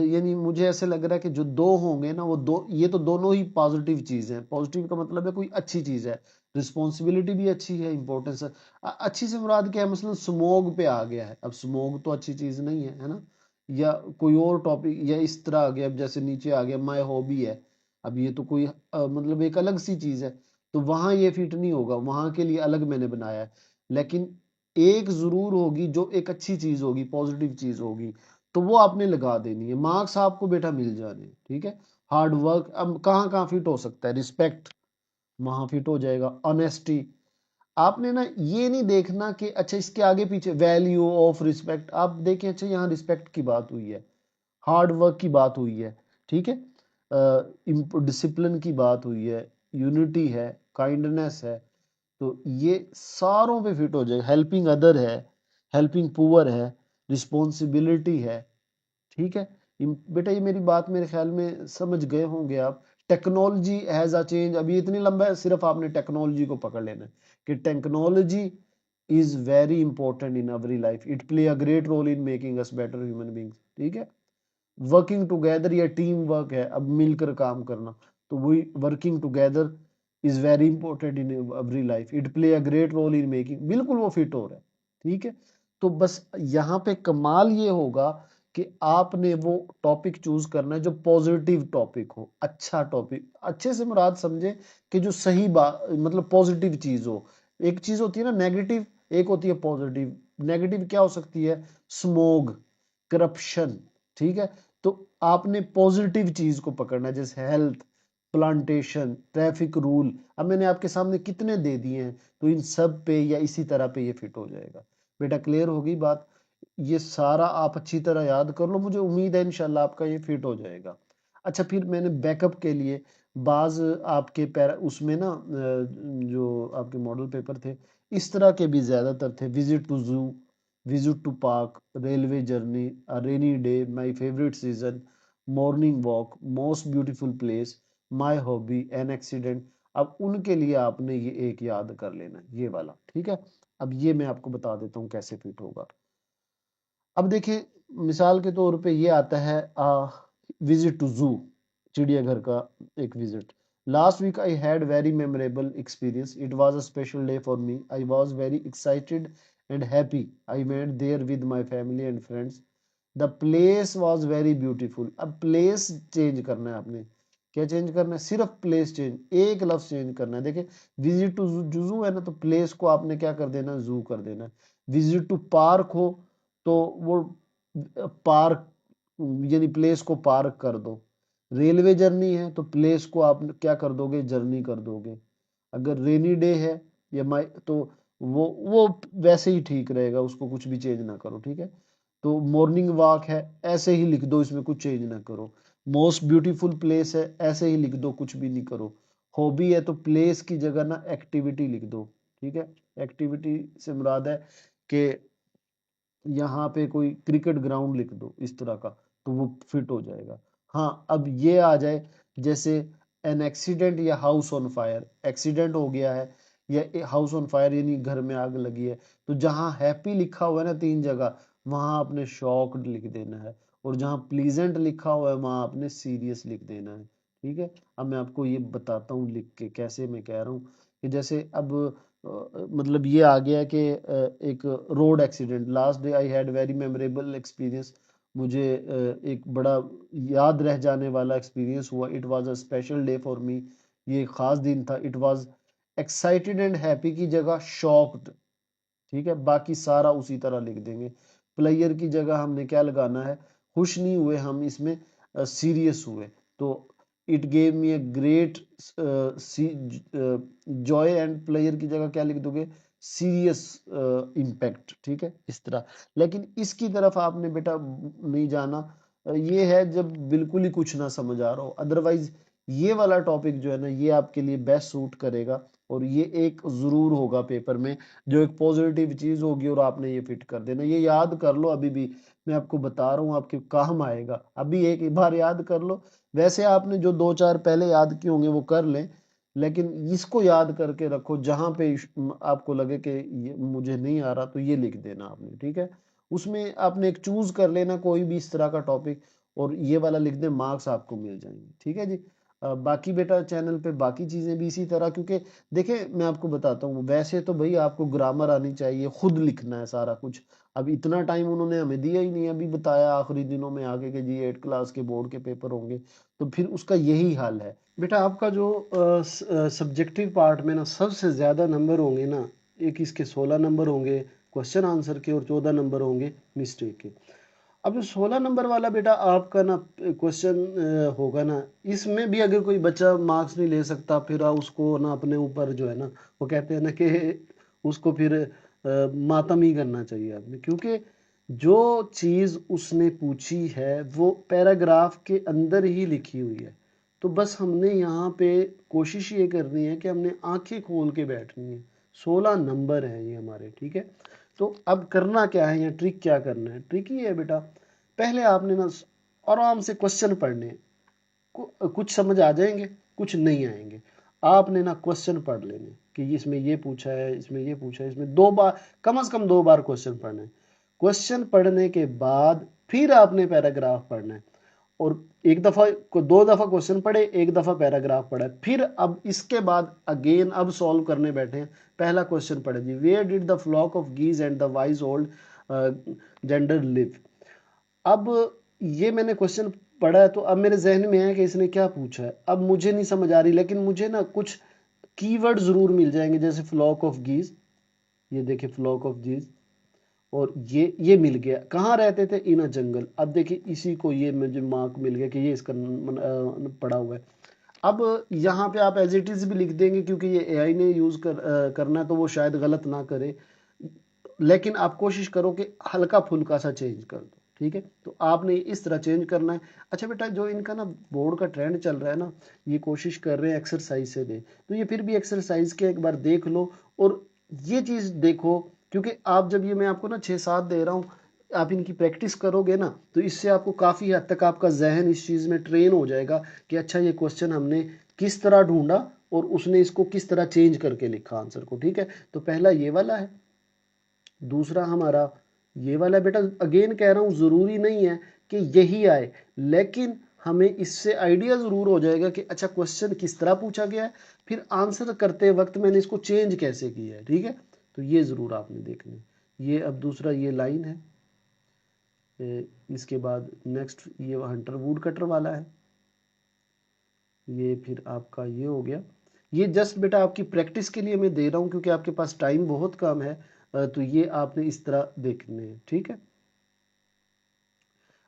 यानी मुझे ऐसे लग रहा है कि जो दो होंगे ना, वो दो, ये तो दोनों ही पॉजिटिव चीज है। पॉजिटिव का मतलब है कोई अच्छी चीज है, रिस्पॉन्सिबिलिटी भी अच्छी है, इंपॉर्टेंस है। अच्छी से मुराद क्या है, मतलब स्मोग पे आ गया है। अब स्मोग तो अच्छी चीज नहीं है ना, या कोई और टॉपिक या इस तरह आ गया। अब जैसे नीचे आ गया माय हॉबी है, अब ये तो कोई मतलब एक अलग सी चीज है, तो वहां ये फिट नहीं होगा, वहां के लिए अलग मैंने बनाया है। लेकिन एक जरूर होगी जो एक अच्छी चीज होगी, पॉजिटिव चीज होगी, तो वो आपने लगा देनी है, मार्क्स आपको बेटा मिल जाने, ठीक है। हार्ड वर्क, अब कहाँ कहाँ फिट हो सकता है, रिस्पेक्ट वहां फिट हो जाएगा, ऑनेस्टी। आपने ना ये नहीं देखना कि अच्छा इसके आगे पीछे वैल्यू ऑफ रिस्पेक्ट, आप देखें अच्छा यहाँ रिस्पेक्ट की बात हुई है, हार्ड वर्क की बात हुई है, ठीक है, डिसिप्लिन की बात हुई है, यूनिटी है, काइंडनेस है, तो ये सारों पे फिट हो जाएगा। हेल्पिंग अदर है, हेल्पिंग पुअर है, रिस्पॉन्सिबिलिटी है, ठीक है। बेटा ये मेरी बात मेरे ख्याल में समझ गए होंगे आप। टेक्नोलॉजी हैज अ चेंज, अभी इतनी लंबा है, सिर्फ आपने टेक्नोलॉजी को पकड़ लेना है कि technology is very important in our life, it play a great role in making us better human beings, ठीक है। वर्किंग टुगेदर, या टीम वर्क है, अब मिलकर काम करना, तो वही working together is very important in every life, it play a great role in making, बिल्कुल वो फिट हो रहा है, ठीक है। तो बस यहाँ पे कमाल ये होगा कि आपने वो टॉपिक चूज करना है जो पॉजिटिव टॉपिक हो, अच्छा टॉपिक, अच्छे से मुराद समझे कि जो सही बात, मतलब पॉजिटिव चीज हो। एक चीज होती है ना नेगेटिव, एक होती है पॉजिटिव। नेगेटिव क्या हो सकती है, स्मोग, करप्शन, ठीक है। तो आपने पॉजिटिव चीज को पकड़ना है, जैसे हेल्थ, प्लांटेशन, ट्रैफिक रूल। अब मैंने आपके सामने कितने दे दिए हैं, तो इन सब पे या इसी तरह पे ये फिट हो जाएगा। बेटा क्लियर होगी बात, ये सारा आप अच्छी तरह याद कर लो, मुझे उम्मीद है इंशाल्लाह आपका ये फिट हो जाएगा। अच्छा, फिर मैंने बैकअप के लिए बाज आपके पैरा उसमें ना जो आपके मॉडल पेपर थे, इस तरह के भी ज्यादातर थे। विजिट टू जू, visit to park, railway journey, a rainy day, my favorite season, morning walk, most beautiful place, my hobby, an accident। अब उनके लिए आपने ये एक याद कर लेना है, ये वाला, ठीक है। अब ये मैं आपको बता देता हूँ कैसे फिट होगा। अब देखिए मिसाल के तौर पे ये आता है विजिट टू जू, चिड़ियाघर का एक visit. Last week I had very memorable experience, it was a special day for me, I was very excited and happy, I went there with my family and friends, the place was very beautiful. अब place change करना है आपने, क्या change करना है, सिर्फ place change, एक लफ्ज चेंज करना है। देखिए विजिट टू जू है ना, तो प्लेस को आपने क्या कर देना, जू कर देना। विजिट टू पार्क हो तो वो पार्क यानी प्लेस को पार्क कर दो। रेलवे जर्नी है तो प्लेस को आप क्या कर दोगे, जर्नी कर दोगे। अगर रेनी डे है या माई, तो वो वैसे ही ठीक रहेगा, उसको कुछ भी चेंज ना करो, ठीक है। तो मॉर्निंग वॉक है ऐसे ही लिख दो, इसमें कुछ चेंज ना करो। मोस्ट ब्यूटीफुल प्लेस है ऐसे ही लिख दो, कुछ भी नहीं करो। हॉबी है तो प्लेस की जगह ना एक्टिविटी लिख दो, ठीक है। एक्टिविटी से मुराद है कि यहाँ पे कोई क्रिकेट ग्राउंड लिख दो इस तरह का, तो वो फिट हो जाएगा। हाँ, अब ये आ जाए जैसे एन एक्सीडेंट या हाउस ऑन फायर, एक्सीडेंट हो गया है या हाउस ऑन फायर यानी घर में आग लगी है, तो जहाँ हैप्पी लिखा हुआ है ना 3 जगह, वहां आपने शॉक्ड लिख देना है, और जहाँ प्लीजेंट लिखा हुआ है वहां आपने सीरियस लिख देना है, ठीक है। अब मैं आपको ये बताता हूँ लिख के कैसे मैं कह रहा हूँ कि जैसे अब मतलब ये आ गया कि एक road accident, last day I had very memorable experience, मुझे एक बड़ा याद रह जाने वाला एक्सपीरियंस हुआ। It was a special day for मी, ये एक खास दिन था। It was excited and happy की जगह शॉक्ड, ठीक है। बाकी सारा उसी तरह लिख देंगे। प्लेयर की जगह हमने क्या लगाना है, खुश नहीं हुए हम, इसमें सीरियस हुए। तो it gave me a great Joy and player की जगह क्या लिख दोगे, सीरियस इम्पैक्ट, ठीक है, इस तरह। लेकिन इसकी तरफ आपने बेटा नहीं जाना, ये है जब बिल्कुल ही कुछ ना समझ आ रहा हो। अदरवाइज ये वाला टॉपिक जो है ना ये आपके लिए बेस्ट सूट करेगा, और ये एक जरूर होगा पेपर में, जो एक पॉजिटिव चीज होगी, और आपने ये फिट कर देना। ये याद कर लो, अभी भी मैं आपको बता रहा हूँ आपके काम आएगा, अभी एक बार याद कर लो। वैसे आपने जो 2-4 पहले याद किए होंगे वो कर लें, लेकिन इसको याद करके रखो, जहां पे आपको लगे कि ये मुझे नहीं आ रहा तो ये लिख देना आपने, ठीक है। उसमें आपने एक चूज कर लेना कोई भी इस तरह का टॉपिक, और ये वाला लिख दे, मार्क्स आपको मिल जाएंगे, ठीक है जी। बाकी बेटा चैनल पे बाकी चीजें भी इसी तरह, क्योंकि देखिए मैं आपको बताता हूँ, वैसे तो भाई आपको ग्रामर आनी चाहिए, खुद लिखना है सारा कुछ। अब इतना टाइम उन्होंने हमें दिया ही नहीं, अभी बताया आखिरी दिनों में आगे के जी 8 क्लास के बोर्ड के पेपर होंगे, तो फिर उसका यही हाल है। बेटा आपका जो सब्जेक्टिव पार्ट में ना सबसे ज्यादा नंबर होंगे ना, एक इसके 16 नंबर होंगे क्वेश्चन आंसर के, और 14 नंबर होंगे मिस्टेक के। अब जो 16 नंबर वाला बेटा आपका ना क्वेश्चन होगा ना, इसमें भी अगर कोई बच्चा मार्क्स नहीं ले सकता, फिर उसको ना अपने ऊपर जो है ना, वो कहते हैं ना कि उसको फिर मातम ही करना चाहिए आपने, क्योंकि जो चीज उसने पूछी है वो पैराग्राफ के अंदर ही लिखी हुई है। तो बस हमने यहाँ पे कोशिश ये करनी है कि हमने आंखें खोल के बैठनी है। 16 नंबर है ये हमारे, ठीक है। तो अब करना क्या है, या ट्रिक क्या करना है, ट्रिक ये है बेटा, पहले आपने ना आराम से क्वेश्चन पढ़ने हैं। कुछ समझ आ जाएंगे, कुछ नहीं आएंगे। आपने ना क्वेश्चन पढ़ लेने कि इसमें ये पूछा है, इसमें ये पूछा है, इसमें 2 बार, कम से कम 2 बार क्वेश्चन पढ़ना है। क्वेश्चन पढ़ने के बाद फिर आपने पैराग्राफ पढ़ना है, और एक दफा को 2 दफा क्वेश्चन पढ़े, एक दफा पैराग्राफ पढ़ा, फिर अब इसके बाद अगेन अब सॉल्व करने बैठे हैं। पहला क्वेश्चन पढ़े जी, where did the flock of geese and the wise old gander live. अब ये मैंने क्वेश्चन पढ़ा है, तो अब मेरे जहन में है कि इसने क्या पूछा है। अब मुझे नहीं समझ आ रही, लेकिन मुझे ना कुछ कीवर्ड जरूर मिल जाएंगे, जैसे फ्लॉक ऑफ गीज, ये देखिए फ्लॉक ऑफ गीज, और ये मिल गया, कहाँ रहते थे, इन अ जंगल। अब देखिए इसी को ये मुझे मार्क मिल गया कि ये इसका पड़ा हुआ है। अब यहाँ पे आप एज इट इज भी लिख देंगे, क्योंकि ये एआई ने यूज करना है, तो वो शायद गलत ना करे, लेकिन आप कोशिश करो कि हल्का फुल्का सा चेंज कर दो, ठीक है। तो आपने इस तरह चेंज करना है। अच्छा बेटा, जो इनका ना बोर्ड का ट्रेंड चल रहा है ना, ये कोशिश कर रहे हैं एक्सरसाइज से दे, तो ये फिर भी एक्सरसाइज के एक बार देख लो, और ये चीज देखो, क्योंकि आप जब ये मैं आपको ना 6-7 दे रहा हूँ, आप इनकी प्रैक्टिस करोगे ना, तो इससे आपको काफी हद तक आपका जहन इस चीज में ट्रेन हो जाएगा कि अच्छा ये क्वेश्चन हमने किस तरह ढूंढा, और उसने इसको किस तरह चेंज करके लिखा आंसर को, ठीक है। तो पहला ये वाला है, दूसरा हमारा ये वाला। बेटा अगेन कह रहा हूं, जरूरी नहीं है कि यही आए, लेकिन हमें इससे आइडिया जरूर हो जाएगा कि अच्छा क्वेश्चन किस तरह पूछा गया है, फिर आंसर करते वक्त मैंने इसको चेंज कैसे किया है, ठीक है। तो ये जरूर आपने देखना है। ये अब दूसरा ये लाइन है, इसके बाद नेक्स्ट ये हंटर वुड कटर वाला है, ये फिर आपका ये हो गया। ये जस्ट बेटा आपकी प्रैक्टिस के लिए मैं दे रहा हूँ, क्योंकि आपके पास टाइम बहुत कम है, तो ये आपने इस तरह देखने हैं, ठीक है।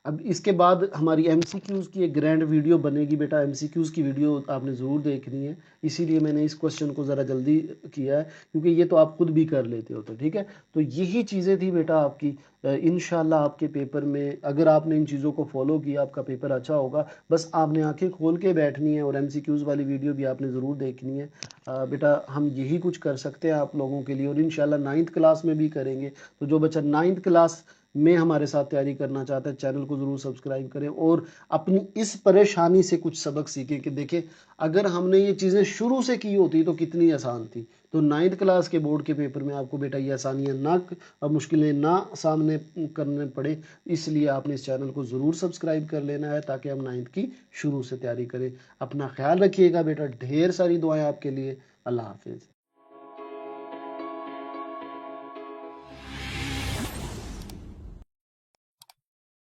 अब इसके बाद हमारी एमसीक्यूज़ की एक ग्रैंड वीडियो बनेगी बेटा, एमसीक्यूज़ की वीडियो आपने ज़रूर देखनी है, इसीलिए मैंने इस क्वेश्चन को ज़रा जल्दी किया है, क्योंकि ये तो आप खुद भी कर लेते हो। तो ठीक है, तो यही चीज़ें थी बेटा आपकी। इंशाल्लाह आपके पेपर में अगर आपने इन चीज़ों को फॉलो किया आपका पेपर अच्छा होगा। बस आपने आंखें खोल के बैठनी है और एमसीक्यूज़ वाली वीडियो भी आपने ज़रूर देखनी है। बेटा हम यही कुछ कर सकते हैं आप लोगों के लिए, और इंशाल्लाह 9th क्लास में भी करेंगे। तो जो बच्चा 9th क्लास में हमारे साथ तैयारी करना चाहता है, चैनल को ज़रूर सब्सक्राइब करें और अपनी इस परेशानी से कुछ सबक सीखें कि देखें अगर हमने ये चीज़ें शुरू से की होती तो कितनी आसान थी। तो 9th क्लास के बोर्ड के पेपर में आपको बेटा ये आसानियाँ ना और मुश्किलें ना सामने करने पड़े, इसलिए आपने इस चैनल को ज़रूर सब्सक्राइब कर लेना है ताकि हम 9th की शुरू से तैयारी करें। अपना ख्याल रखिएगा बेटा, ढेर सारी दुआएं आपके लिए। अल्लाह हाफिज़।